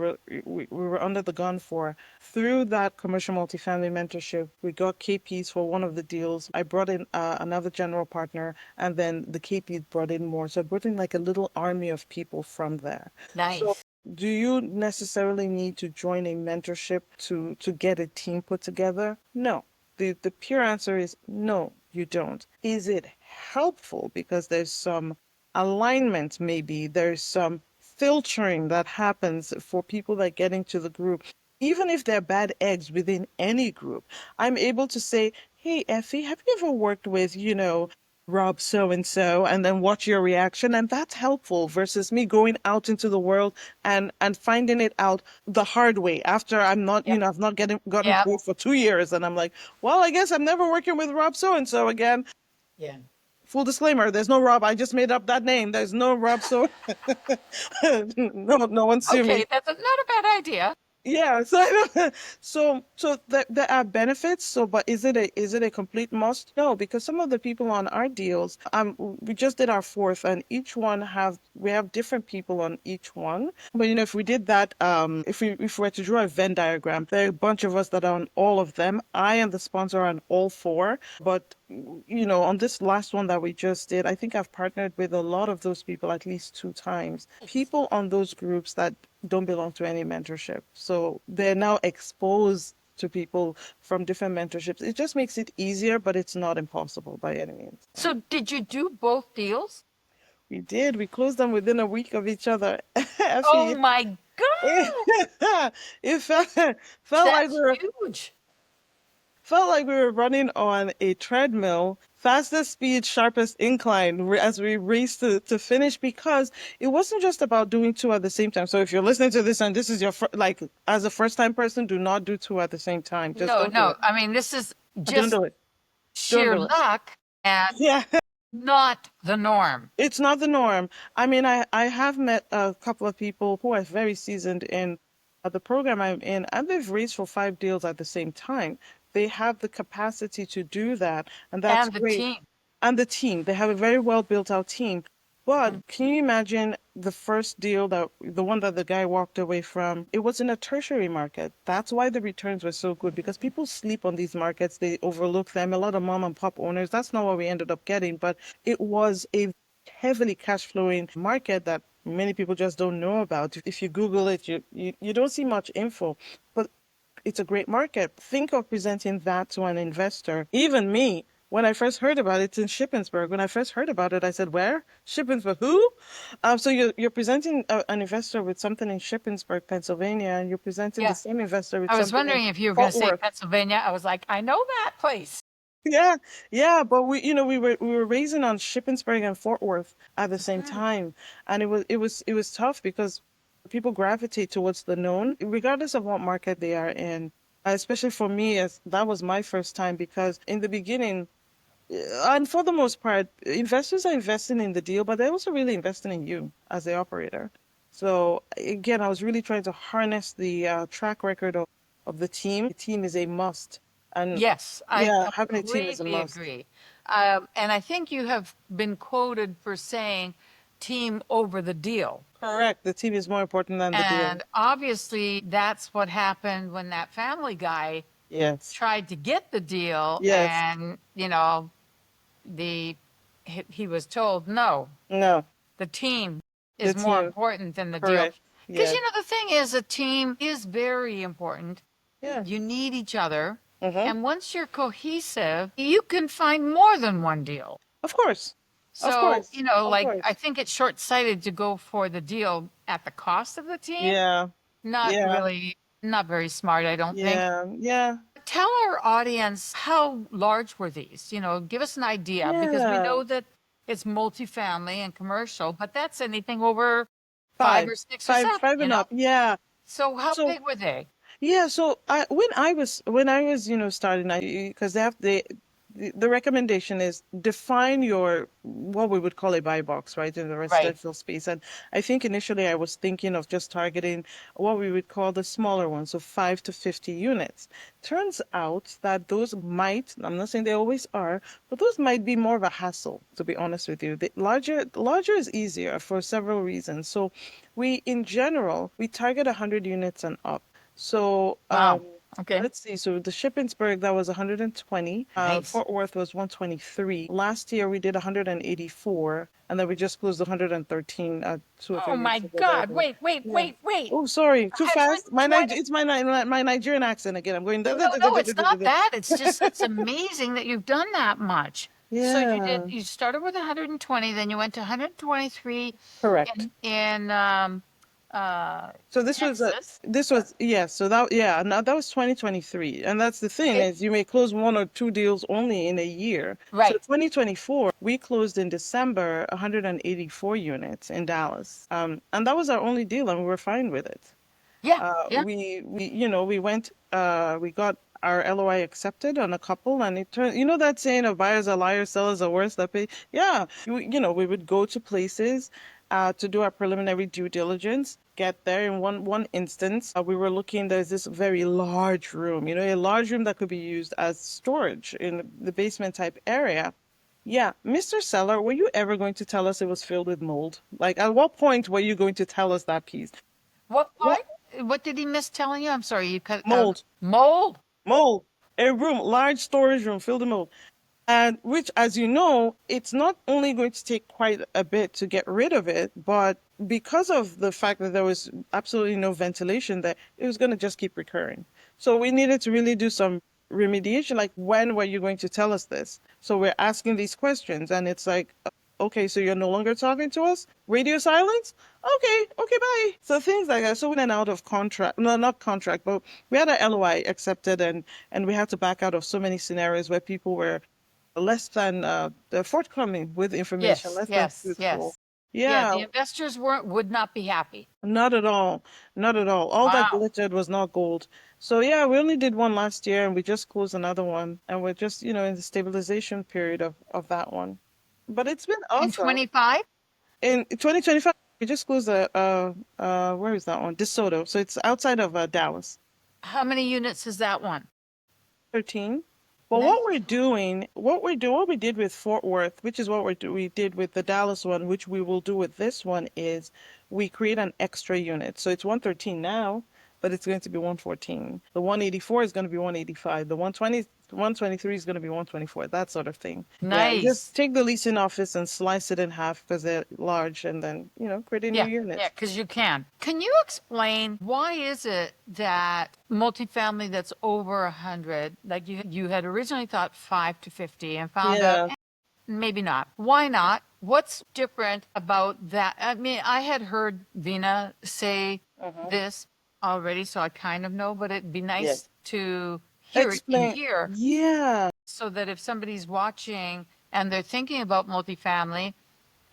were under the gun for. Through that commercial multifamily mentorship, we got KPs for one of the deals. I brought in another general partner, and then the KP brought in more. So I brought in like a little army of people from there. So Nice. do you necessarily need to join a mentorship to get a team put together? No. The pure answer is no, you don't. Is it helpful because there's some alignment maybe, there's some filtering that happens for people that get into the group. Even if they're bad eggs within any group, I'm able to say, hey, Effie, have you ever worked with, Rob so and so, and then watch your reaction? And that's helpful versus me going out into the world and finding it out the hard way after I'm not, Yep. I've not gotten Yep. pulled for 2 years, and I'm like, well, I guess I'm never working with Rob so and so again. Yeah. Full disclaimer, there's no Rob. I just made up that name. There's no Rob so no one sue me. Okay, that's not a bad idea. Yeah, so there are benefits. So, but is it a complete must? No, because some of the people on our deals, we just did our fourth, and we have different people on each one. But if we did that, if we were to draw a Venn diagram, there are a bunch of us that are on all of them. I and the sponsor are on all four, but on this last one that we just did, I think I've partnered with a lot of those people at least two times. People on those groups that don't belong to any mentorship. So they're now exposed to people from different mentorships. It just makes it easier, but it's not impossible by any means. So, did you do both deals? We did. We closed them within a week of each other. Oh Effie, my God, it felt like that's we were huge. felt like we were running on a treadmill, fastest speed, sharpest incline as we raced to finish because it wasn't just about doing two at the same time. So if you're listening to this and this is your like as a first time person, do not do two at the same time. Just No, don't do no. it. I mean, this is Don't just do it. Don't sheer do it. luck and Yeah. not the norm. It's not the norm. I mean, I have met a couple of people who are very seasoned in the program I'm in, and they've raced for 5 deals at the same time. They have the capacity to do that, and that's And the great. team. And the team, they have a very well built out team. But Mhm. can you imagine the first deal that the one that the guy walked away from? It was in a tertiary market. That's why the returns were so good because people sleep on these markets. They overlook them. A lot of mom and pop owners. That's not what we ended up getting, but it was a heavily cash flowing market that many people just don't know about. If you Google it, you don't see much info. But it's a great market. Think of presenting that to an investor. Even me, when I first heard about it, it's in Shippensburg. When I first heard about it, I said, "Where? Shippensburg? Who?" So you're presenting an investor with something in Shippensburg, Pennsylvania, and you're presenting the Yeah. same investor with I was something in wondering if you were going Fort to say Worth. Pennsylvania. I was like, I know that place. Yeah, yeah, but we were raising on Shippensburg and Fort Worth at the same Mhm. time, and it was tough because people gravitate towards the known, regardless of what market they are in. Especially for me, as that was my first time, because in the beginning, and for the most part, investors are investing in the deal, but they're also really investing in you as the operator. So again, I was really trying to harness the track record of the team. The team is a must, and Yes, I yeah, having a team is a completely must. agree. And I think you have been quoted for saying team over the deal. Correct. The team is more important than the deal. And obviously, that's what happened when that family guy Yes. tried to get the deal. Yes. And, the he was told, no, No. the team The is more team. important than the deal. Correct. Because, Yes. the thing is, a team is very important. Yeah. You need each other. Mm-hmm. And once you're cohesive, you can find more than one deal. Of course. Of So, course. Of like, I course. think it's short-sighted to go for the deal at the cost of the team. Yeah. Not Yeah. really, not very smart, I don't think. Yeah. Yeah. Tell our audience, how large were these? Give us an idea because we Yeah. know that it's multifamily and commercial, but that's anything over five Five. or six or Five. seven, Five and up. Yeah. So how So big were they? yeah, so when I was starting, I because they have the recommendation is define your what we would call a buy box, right, in the Right. residential space. And I think initially I was thinking of just targeting what we would call the smaller ones, so 5 to 50 units. Turns out that those might, I'm not saying they always are, but those might be more of a hassle, to be honest with you. The larger is easier for several reasons. So in general, we target 100 units and up. So Wow. Okay. let's see. So the Shippensburg, that was 120. Nice. Fort Worth was 123. Last year we did 184, and then we just closed 113 two or Oh three my weeks ago. God. Wait, wait, Yeah. wait, wait. Oh, sorry, too fast. 120. It's my Nigerian accent again. I'm going. No, no, it's not that. It's just, it's amazing that you've done that much. So Yeah, you started with 120, then you went to 123 correct. in So Texas. this was yes. So that yeah, now that was 2023, and that's the thing Okay. is you may close one or two deals only in a year. So Right. 2024, we closed in December 184 units in Dallas, and that was our only deal, and we were fine with it. Yeah. Yeah. We went, we got our LOI accepted on a couple, and it turned, that saying of buyers are liars, sellers are worse. That pay, yeah, we would go to places, to do our preliminary due diligence. Get there in one instance, we were looking. There's this very large room, a large room that could be used as storage in the basement type area. Yeah, Mr. Seller, were you ever going to tell us it was filled with mold? Like, at what point were you going to tell us that piece? What What part? What did he miss telling you? I'm sorry, you cut out. mold? Mold. Mold. A room, large storage room filled with mold. And which, as you know, it's not only going to take quite a bit to get rid of it, but because of the fact that there was absolutely no ventilation there, it was going to just keep recurring. So we needed to really do some remediation. Like, when were you going to tell us this? So we're asking these questions, and it's like, okay, so you're no longer talking to us? Radio silence? Okay, okay, bye. So things like that. So we went out of contract, no, not contract, but we had a LOI accepted, and we had to back out of so many scenarios where people were less than they're forthcoming with information, Yes, less than yes, truthful. yes. Yeah, Yeah, the investors would not be happy. not at all. Not at all. All that Wow. glittered was not gold. So yeah, we only did one last year and we just closed another one. And we're just, in the stabilization period of that one. But it's been In awesome. 25, In 2025, we just closed where is that one? DeSoto. So it's outside of Dallas. how many units is that one? 13. But Nice. what we did with Fort Worth, which is what we did with the Dallas one, which we will do with this one, is we create an extra unit. So it's 113 now, but it's going to be 114. The 184 is going to be 185. The 123 is going to be 124, that sort of thing. Yeah, you just Nice. take the leasing office and slice it in half because they're large and then, create a new Yeah, yeah, unit. because you can. Can you explain why is it that multifamily that's over 100, like you had originally thought 5 to 50 and found out Yeah. maybe not. Why not? What's different about that? I mean, I had heard Vina say Uh-huh. this already, so I kind of know, but it'd be Yeah. nice to hear it in Explain. here Yeah. so that if somebody's watching and they're thinking about multifamily,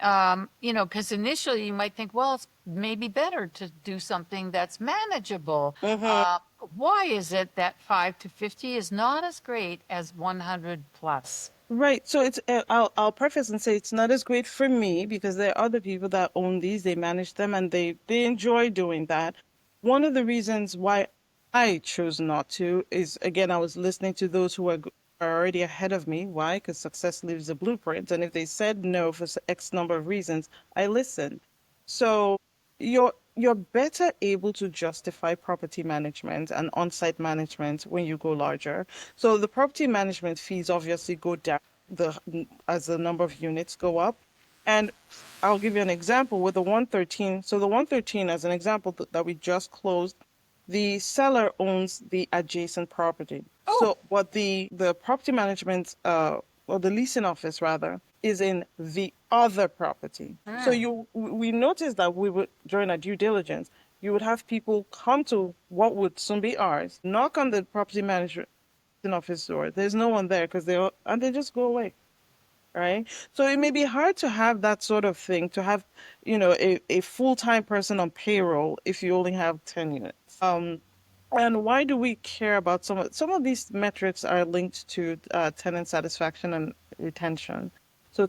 because initially you might think, well, it's maybe better to do something that's manageable. Mm-hmm. Uh, why is it that 5 to 50 is not as great as 100 plus? Right. So I'll preface and say it's not as great for me because there are other people that own these, they manage them and they enjoy doing that. One of the reasons why I chose not to is again I was listening to those who are already ahead of me. Why? Because success leaves a blueprint, and if they said no for X number of reasons, I listened. So you're better able to justify property management and on-site management when you go larger. So the property management fees obviously go down as the number of units go up. And I'll give you an example with the 113. So the 113, as an example that we just closed, the seller owns the adjacent property. Oh, So what the property management or the leasing office rather is in the other property. So mm, we noticed that we would during our due diligence, you would have people come to what would soon be ours, knock on the property management office door. There's no one there because they just go away, right? So it may be hard to have that sort of thing, to have, a full-time person on payroll if you only have 10 units. And why do we care about some of these metrics are linked to tenant satisfaction and retention. So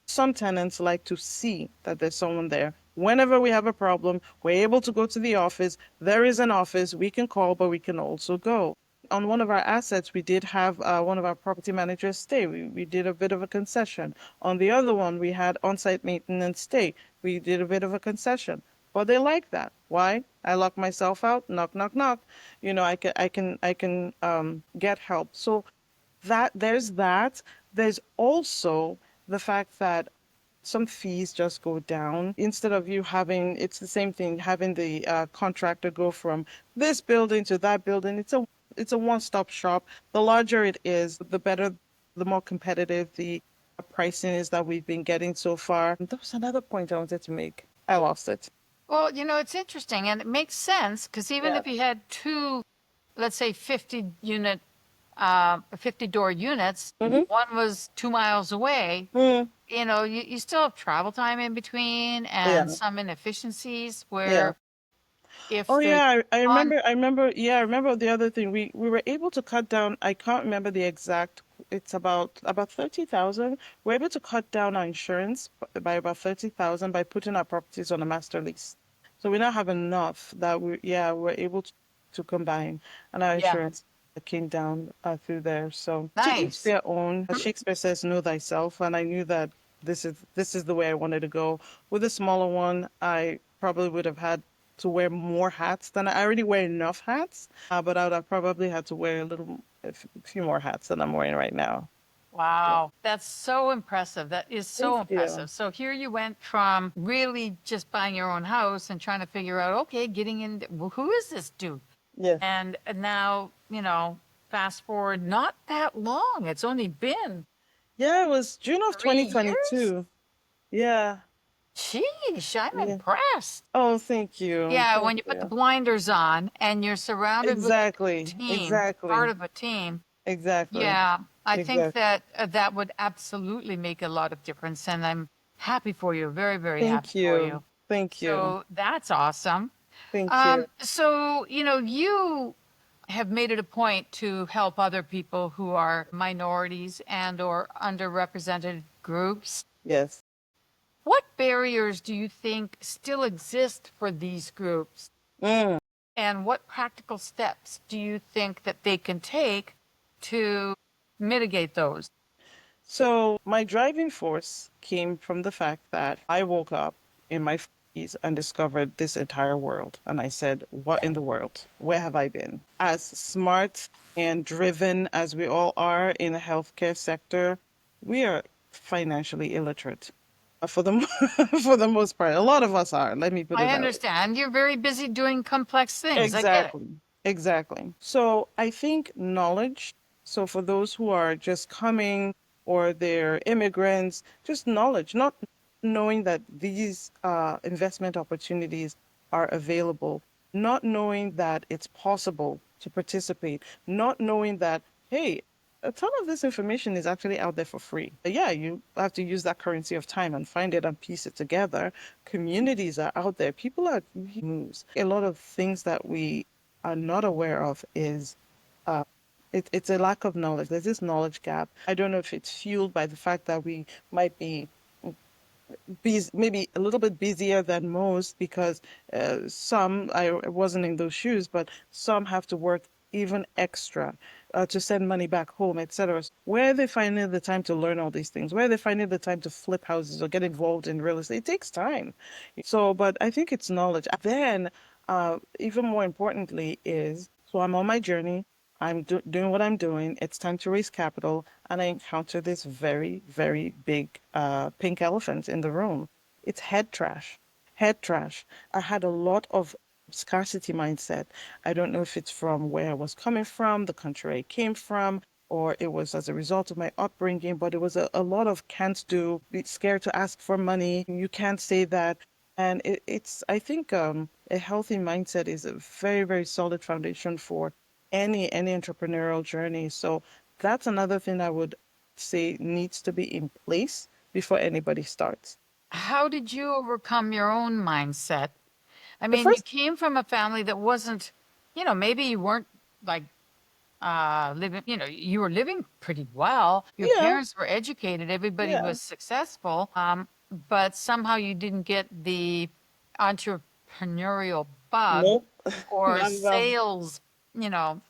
some tenants like to see that there's someone there. Whenever we have a problem, we're able to go to the office. There is an office we can call, but we can also go. On one of our assets, we did have one of our property managers stay. We did a bit of a concession. On the other one, we had on-site maintenance stay. We did a bit of a concession. But they like that. Why? I lock myself out, knock, knock, knock. I can get help. So there's that. There's also the fact that some fees just go down instead of you having it's the same thing having the contractor go from this building to that building. It's a one-stop shop. The larger it is, the better, the more competitive the pricing is that we've been getting so far. There was another point I wanted to make. I lost it. well, it's interesting and it makes sense because even Yeah. if you had two, let's say 50 unit, 50 door units, Mm-hmm. one was 2 miles away, Mm, you still have travel time in between and yeah. some inefficiencies Yeah. where if Oh there's yeah, I one, remember. Yeah, I remember the other thing. We were able to cut down. I can't remember the exact. It's about 30,000. We're able to cut down our insurance by about 30,000 by putting our properties on a master lease. So we now have enough that we're able to combine, and our yeah, insurance came down through there. So to each nice. their own. As Shakespeare says, "Know thyself," and I knew that this is the way I wanted to go. With a smaller one, I probably would have had to wear more hats than I already wear enough hats, but I would have probably had to wear a few more hats than I'm wearing right now. Yeah. Wow, that's so impressive. That is Thank so you. impressive. So here you went from really just buying your own house and trying to figure out, okay, getting in, well, who is this dude? Yes. And now, fast forward not that long. It's only been Yeah, it was June of 3 years. 2022. Yeah. Sheesh, I'm Yeah. impressed. Oh, thank you. Yeah, Thank when you put the you. blinders on and you're surrounded with a Exactly. team, part Exactly. of a team. Exactly. Yeah, I think Exactly. that that would absolutely make a lot of difference, and I'm happy for you. Very, very happy Thank for you. you. Thank you. So that's awesome. Thank you. So, you have made it a point to help other people who are minorities and or underrepresented groups. Yes. What barriers do you think still exist for these groups? Mm. And what practical steps do you think that they can take to mitigate those? So my driving force came from the fact that I woke up in my 40s and discovered this entire world. And I said, what in the world? Where have I been? As smart and driven as we all are in the healthcare sector, we are financially illiterate. For the for the most part, a lot of us are. Let me put it I that way. understand you're very busy doing complex things. I get it. Exactly. Exactly. So I think knowledge. So for those who are just coming or they're immigrants, just knowledge, not knowing that these investment opportunities are available, not knowing that it's possible to participate, not knowing that, hey, a ton of this information is actually out there for free. Yeah, you have to use that currency of time and find it and piece it together. Communities are out there. People are moves. A lot of things that we are not aware of is it's a lack of knowledge. There's this knowledge gap. I don't know if it's fueled by the fact that we might be maybe a little bit busier than most because some, I wasn't in those shoes, but some have to work even extra to send money back home, etc. Where are they finding the time to learn all these things? Where are they finding the time to flip houses or get involved in real estate? It takes time. So, but I think it's knowledge. Then, even more importantly, is so I'm on my journey. I'm doing what I'm doing. It's time to raise capital. And I encounter this very, very big pink elephant in the room. It's head trash. Head trash. I had a lot of scarcity mindset. I don't know if it's from where I was coming from, the country I came from, or it was as a result of my upbringing, but it was a lot of can't do, be scared to ask for money. You can't say that. And it's, I think, a healthy mindset is a very, very solid foundation for any entrepreneurial journey. So that's another thing I would say needs to be in place before anybody starts. How did you overcome your own mindset? I The mean, you first, came from a family that wasn't, maybe you weren't like living, you were living pretty well. Your yeah, parents were educated, everybody yeah, was successful, but somehow you didn't get the entrepreneurial bug nope, or not at all, sales,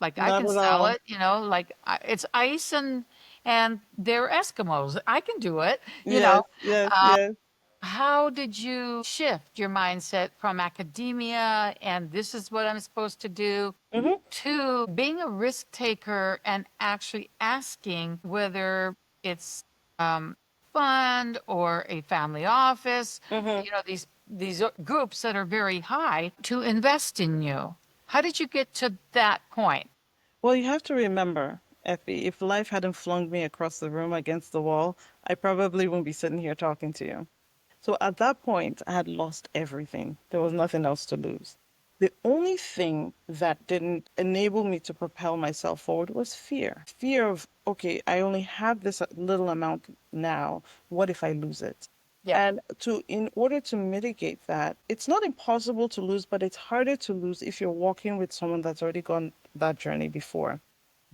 like I not can at sell all. it, like it's ice and they're Eskimos. I can do it, you know. Yes, yes, Uh, yes. how did you shift your mindset from academia and this is what I'm supposed to do Hmm. to being a risk taker and actually asking whether it's fund or a family office, Hmm. these groups that are very high to invest in you. How did you get to that point? Well, you have to remember, Effie, if life hadn't flung me across the room against the wall, I probably wouldn't be sitting here talking to you. So at that point, I had lost everything. There was nothing else to lose. The only thing that didn't enable me to propel myself forward was fear. Fear of, okay, I only have this little amount now. What if I lose it? Yeah. And in order to mitigate that, it's not impossible to lose, but it's harder to lose if you're walking with someone that's already gone that journey before.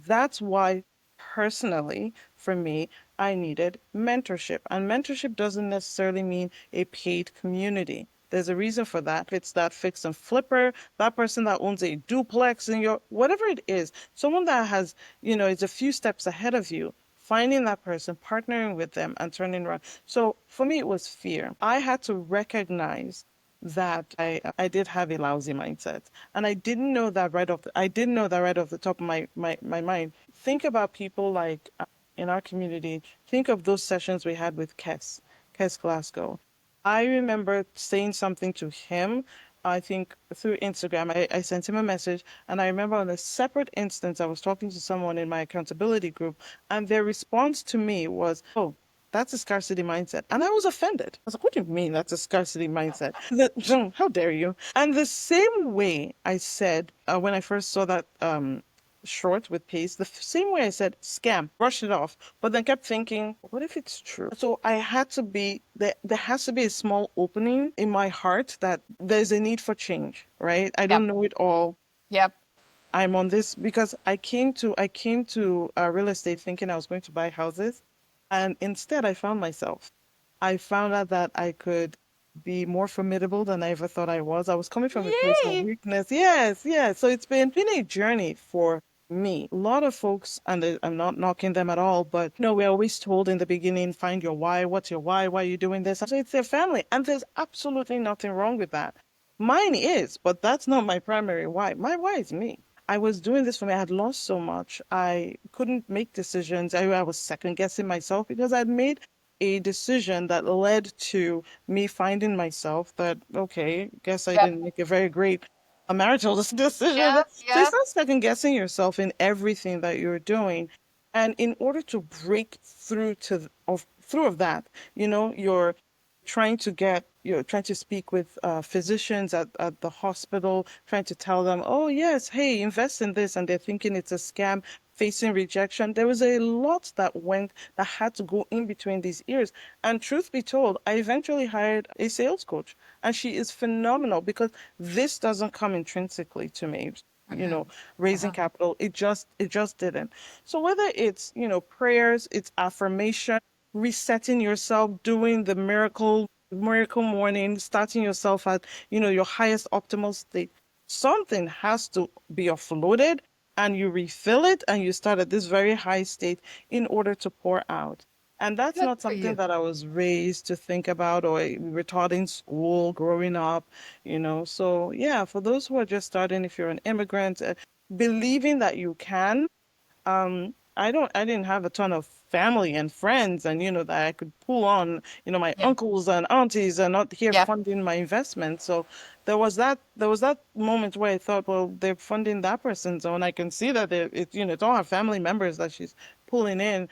That's why, personally, for me, I needed mentorship. And mentorship doesn't necessarily mean a paid community. There's a reason for that. If it's that fix and flipper, that person that owns a duplex in your, whatever it is, someone that has, is a few steps ahead of you, finding that person, partnering with them, and turning around. So for me, it was fear. I had to recognize that I did have a lousy mindset. And I didn't know that right off the top of my mind. Think about people like in our community. Think of those sessions we had with Kes Glasgow. I remember saying something to him, I think through Instagram. I sent him a message, and I remember on a separate instance, I was talking to someone in my accountability group, and their response to me was, "Oh, That's a scarcity mindset. And I was offended. I was like, what do you mean that's a scarcity mindset? How dare you? And the same way I said when I first saw that short with Pace, the same way I said scam, brush it off, but then kept thinking, what if it's true? So I had to be there has to be a small opening in my heart that there's a need for change, right? I Yep. don't know it all. Yep. I'm on this because I came to real estate thinking I was going to buy houses, and instead I found out that I could be more formidable than I ever thought I was. I was coming from a place of Yay. weakness. Yes, yes. So it's been a journey for me. A lot of folks, and I'm not knocking them at all, but we're always told in the beginning, find your why. What's your why? Why are you doing this? So it's their family, and there's absolutely nothing wrong with that. Mine is, but that's not my primary why. My why is me. I was doing this for me. I had lost so much. I couldn't make decisions. I was second guessing myself because I'd made a decision that led to me finding myself that, okay, guess I Yep. didn't make a very great marital decision. Yep. So you Yep. start second guessing yourself in everything that you're doing. And in order to break through through of that, you're trying to speak with physicians at the hospital, trying to tell them, oh, yes, hey, invest in this. And they're thinking it's a scam, facing rejection. There was a lot that had to go in between these ears. And truth be told, I eventually hired a sales coach, and she is phenomenal because this doesn't come intrinsically to me. You Uh-huh. know, raising Uh-huh. capital, it just didn't. So whether it's, prayers, it's affirmation, resetting yourself, doing the miracle morning, starting yourself at, your highest optimal state. Something has to be offloaded and you refill it and you start at this very high state in order to pour out. And that's Good not for something you. that I was raised to think about or we were taught in school growing up. So yeah, for those who are just starting, if you're an immigrant, believing that you can, I didn't have a ton of family and friends and, that I could pull on, my Yeah. uncles and aunties are not here Yep. funding my investment. So there was that moment where I thought, well, they're funding that person's own. I can see that it's all her family members that she's pulling in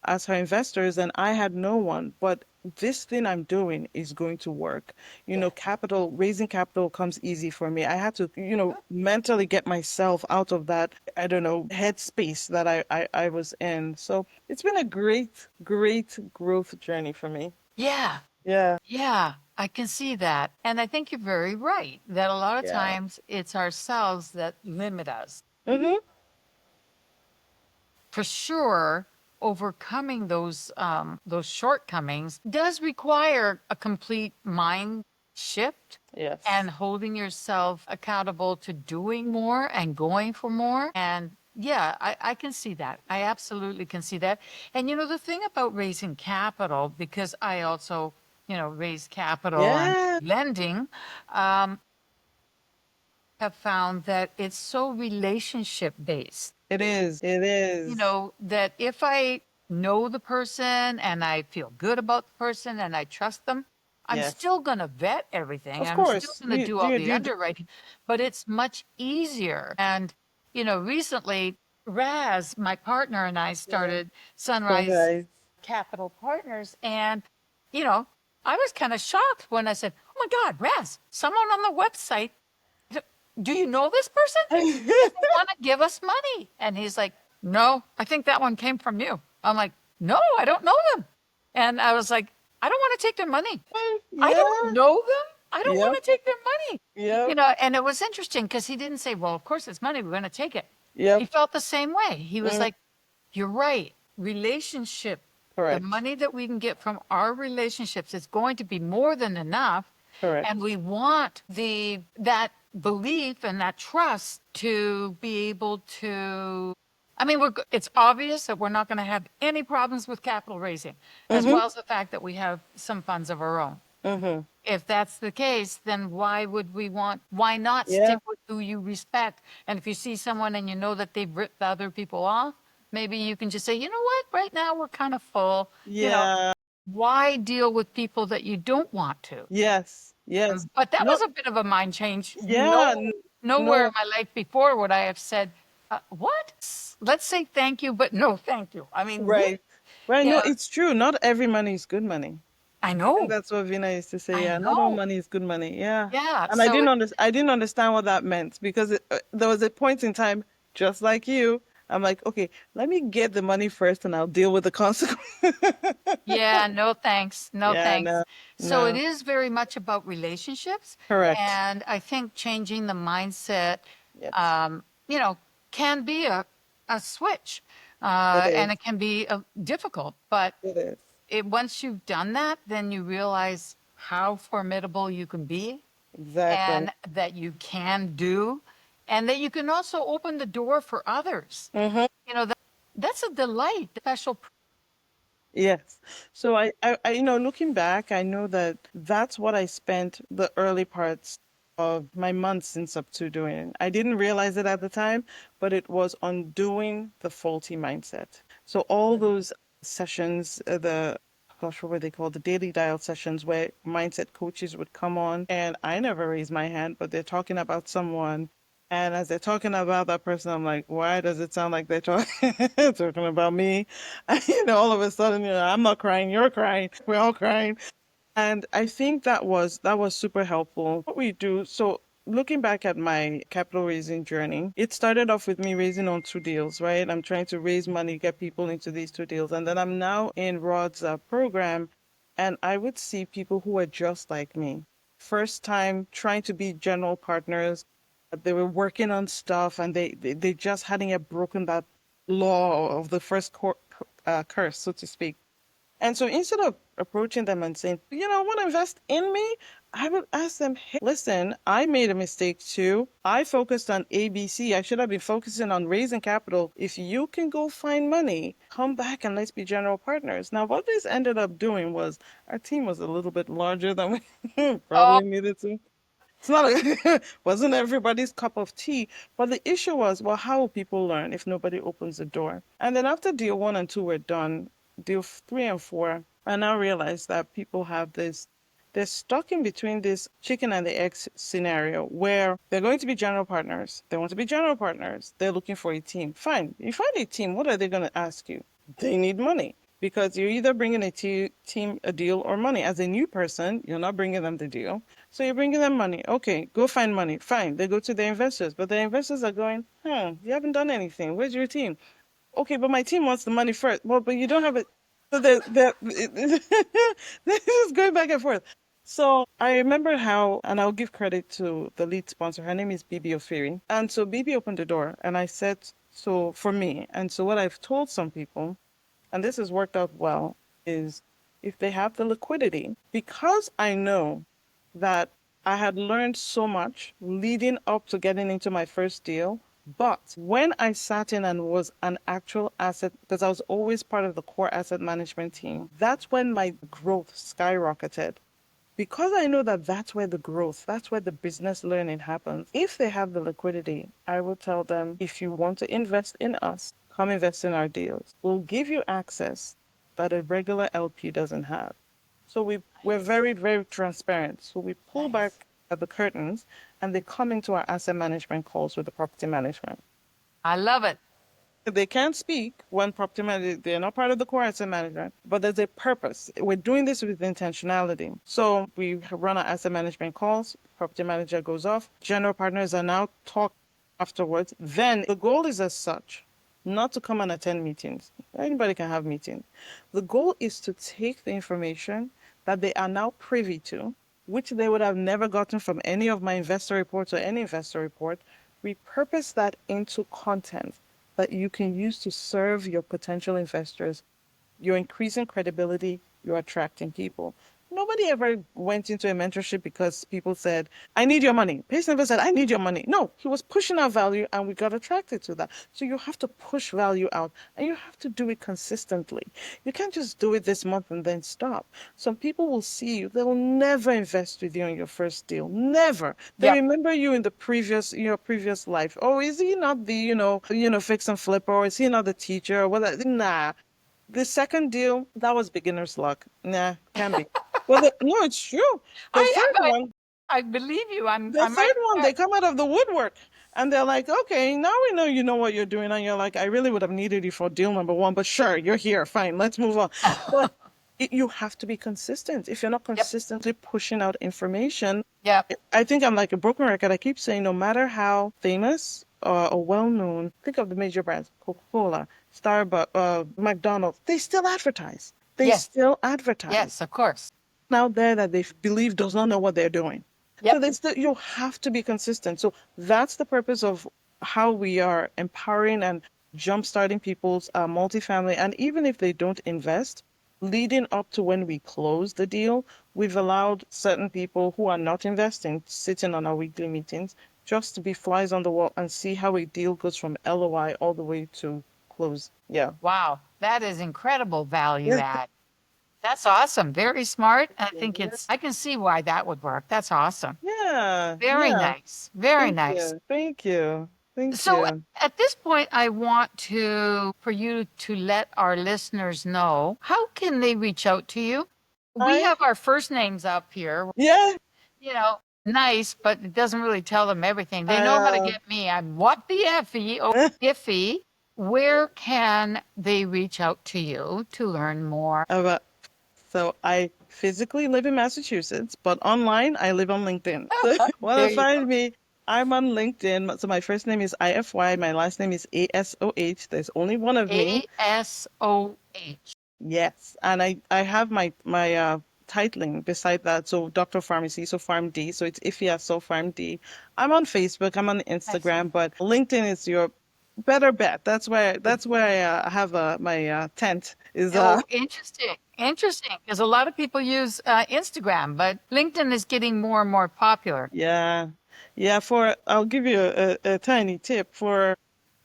as her investors, and I had no one. But this thing I'm doing is going to work. Yeah. Raising capital comes easy for me. I had to, mentally get myself out of that, I don't know, headspace that I was in. So it's been a great, great growth journey for me. Yeah. Yeah. Yeah. I can see that. And I think you're very right that a lot of Yeah. times it's ourselves that limit us. Mm-hmm. For sure, overcoming those shortcomings does require a complete mind shift Yes. and holding yourself accountable to doing more and going for more. And yeah, I can see that. I absolutely can see that. And the thing about raising capital, because I also, raise capital on Yeah. lending, have found that it's so relationship based. It is. It is. That if I know the person and I feel good about the person and I trust them, I'm Yes. still going to vet everything. Of I'm still course. going to You, do all you, the you, underwriting, but it's much easier. And, recently, Raz, my partner, and I yeah. started Sunrise Sunrise. Capital Partners. And, you know, I was kind of shocked when I said, oh my God, Raz, someone on the website, do you know this person? They want to give us money. And he's like, no, I think that one came from you. I'm like, no, I don't know them. And I was like, I don't want to take their money. I don't Yeah. know them. I don't want Yep. to take their money. Yep. And it was interesting because he didn't say, well, of course it's money. We're going to take it. He Yep. felt the same way. He was Mm, like, you're right. Relationship, the correct. money that we can get from our relationships is going to be more than enough. Correct. And we want that belief and that trust to be able to. I mean, it's obvious that we're not going to have any problems with capital raising, as Mm-hmm. well as the fact that we have some funds of our own. Mm-hmm. If that's the case, then why not Yeah. stick with who you respect? And if you see someone and you know that they've ripped the other people off, maybe you can just say, you know what, right now we're kind of full. Yeah. Why deal with people that you don't want to? Yes. Yes. But that No. was a bit of a mind change. Yeah. Nowhere in No. my life before would I have said, what? Let's say thank you, but no thank you. I mean, really? Right. Right. Yeah, No, it's true. Not every money is good money. I I think know. that's what Vina used to say. I Yeah, not all know. money is good money. Yeah. Yeah. And So I didn't understand what that meant because there was a point in time, just like you, I'm like, okay, let me get the money first and I'll deal with the consequence. yeah, no thanks. No Yeah, thanks. no, So it no. is very much about relationships. Correct. And I think changing the mindset, Yes, you know, can be a switch. it And is. it can be difficult. But It is. once you've done that, then you realize how formidable you can be Exactly. and that you can do, and that you can also open the door for others. Hmm. That's a delight, special. Yes. So looking back, I know that that's what I spent the early parts of my months in Sub 2 doing. I didn't realize it at the time, but it was undoing the faulty mindset. So all those sessions, gosh, what were they called? The daily dial sessions where mindset coaches would come on, and I never raised my hand, but they're talking about someone. And as they're talking about that person, I'm like, why does it sound like they're talking about me? All of a sudden, I'm not crying, you're crying, we're all crying. And I think that was super helpful. What we do, so looking back at my capital raising journey, it started off with me raising on two deals, right? I'm trying to raise money, get people into these two deals. And then I'm now in Rod's program, and I would see people who are just like me. First time trying to be general partners. They were working on stuff and they just hadn't yet broken that law of the first curse, so to speak. And so instead of approaching them and saying, want to invest in me, I would ask them, hey, listen, I made a mistake too. I focused on ABC. I should have been focusing on raising capital. If you can go find money, come back and let's be general partners. Now, what this ended up doing was our team was a little bit larger than we Oh, probably needed to. It's not wasn't everybody's cup of tea, but the issue was, well, how will people learn if nobody opens the door? And then after deal one and two were done, deal three and four, I now realized that people have they're stuck in between this chicken and the egg scenario where they're going to be general partners. They want to be general partners. They're looking for a team. Fine. You find a team, what are they going to ask you? They need money because you're either bringing a team a deal or money. As a new person, you're not bringing them the deal. So you're bringing them money. Okay, go find money. Fine. They go to their investors, but the investors are going, you haven't done anything. Where's your team? Okay, but my team wants the money first. Well, but you don't have it. So they're just going back and forth. So I remember how, and I'll give credit to the lead sponsor. Her name is Bibi Ofiri. And so Bibi opened the door and I said, so for me, and so what I've told some people, and this has worked out well, is if they have the liquidity, because I know that I had learned so much leading up to getting into my first deal. But when I sat in and was an actual asset, because I was always part of the core asset management team, that's when my growth skyrocketed. Because I know that that's where the growth, that's where the business learning happens. If they have the liquidity, I will tell them, if you want to invest in us, come invest in our deals. We'll give you access that a regular LP doesn't have. So we're nice, very, very transparent. So we pull nice. back at the curtains and they come into our asset management calls with the property management. I love it. They can't speak when property management, they're not part of the core asset management, but there's a purpose. We're doing this with intentionality. So we run our asset management calls, property manager goes off, general partners are now talk afterwards. Then the goal is as such, not to come and attend meetings. Anybody can have meetings. The goal is to take the information that they are now privy to, which they would have never gotten from any of my investor reports or any investor report, repurpose that into content that you can use to serve your potential investors. You're increasing credibility, you're attracting people. Nobody ever went into a mentorship because people said, I need your money. Pace never said, I need your money. No, he was pushing out value and we got attracted to that. So you have to push value out and you have to do it consistently. You can't just do it this month and then stop. Some people will see you, they will never invest with you on your first deal. Never. They Yep. remember you in your previous life. Oh, is he not the, fix and flipper, or is he not the teacher or whatever? Nah. The second deal, that was beginner's luck. Nah, can be. Well, no, it's true. The I, third I, one, I believe you. the I'm right third one, there. they come out of the woodwork. And they're like, okay, now we know you know what you're doing. And you're like, I really would have needed you for deal number one, but sure, you're here. Fine, let's move on. But you have to be consistent. If you're not Yep. consistently pushing out information, Yep. I think I'm like a broken record. I keep saying, no matter how famous or well known, think of the major brands, Coca-Cola, Starbucks, McDonald's, they still advertise. They Yes. still advertise Yes, of course. out there that they believe does not know what they're doing. So Yep. they still, you have to be consistent. So that's the purpose of how we are empowering and jumpstarting people's multifamily. And even if they don't invest, leading up to when we close the deal, we've allowed certain people who are not investing, sitting on our weekly meetings, just to be flies on the wall and see how a deal goes from LOI all the way to close. Yeah. Wow. That is incredible value add. That's awesome. Very smart. I think I can see why that would work. That's awesome. Yeah. Very Yeah. nice. Very Thank nice. you. Thank you. Thank So you. at this point, I want for you to let our listeners know, how can they reach out to you? We I have our first names up here, Yeah. you know, nice, but it doesn't really tell them everything. They I know how to get me. I'm what the Effie or Iffy. Where can they reach out to you to learn more? uh, so I physically live in Massachusetts, but online I live on LinkedIn. So want There to you go. find me? I'm on LinkedIn. So my first name is Ify. My last name is Asoh. There's only one of me. Asoh. Yes, and I have my titling beside that. So Doctor Pharmacy, so Pharm D. So it's Ify so Pharm D. I'm on Facebook. I'm on I see. Instagram, but LinkedIn is your better bet. That's where I have my tent is Oh, interesting. Interesting. Because a lot of people use Instagram, but LinkedIn is getting more and more popular. Yeah. Yeah, I'll give you a tiny tip for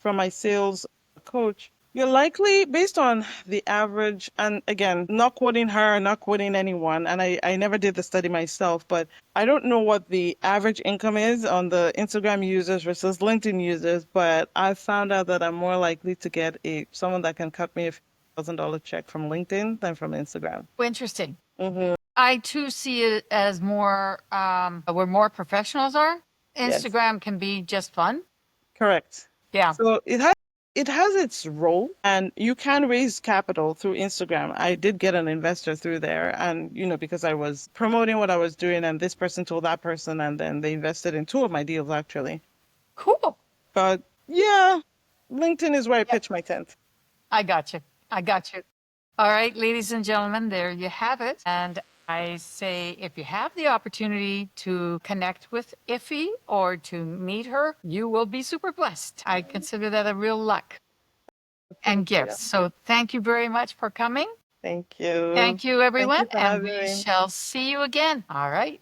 my sales coach. You're likely, based on the average, and again, not quoting her, not quoting anyone, and I never did the study myself, but I don't know what the average income is on the Instagram users versus LinkedIn users, but I found out that I'm more likely to get someone that can cut me a $1,000 check from LinkedIn than from Instagram. Interesting. Hmm. I too see it as more where more professionals are. Yes. Instagram can be just fun. Correct. Yeah. So it has its role, and you can raise capital through Instagram. I did get an investor through there, and because I was promoting what I was doing, and this person told that person, and then they invested in two of my deals actually. Cool. But yeah, LinkedIn is where I Yep. pitch my tent. I got you. I got you. All right, ladies and gentlemen, there you have it. And I say, if you have the opportunity to connect with Iffy or to meet her, you will be super blessed. I consider that a real luck and Thank you. gift. So thank you very much for coming. Thank you. Thank you, Thank everyone. you for And having we me. shall see you again. All right.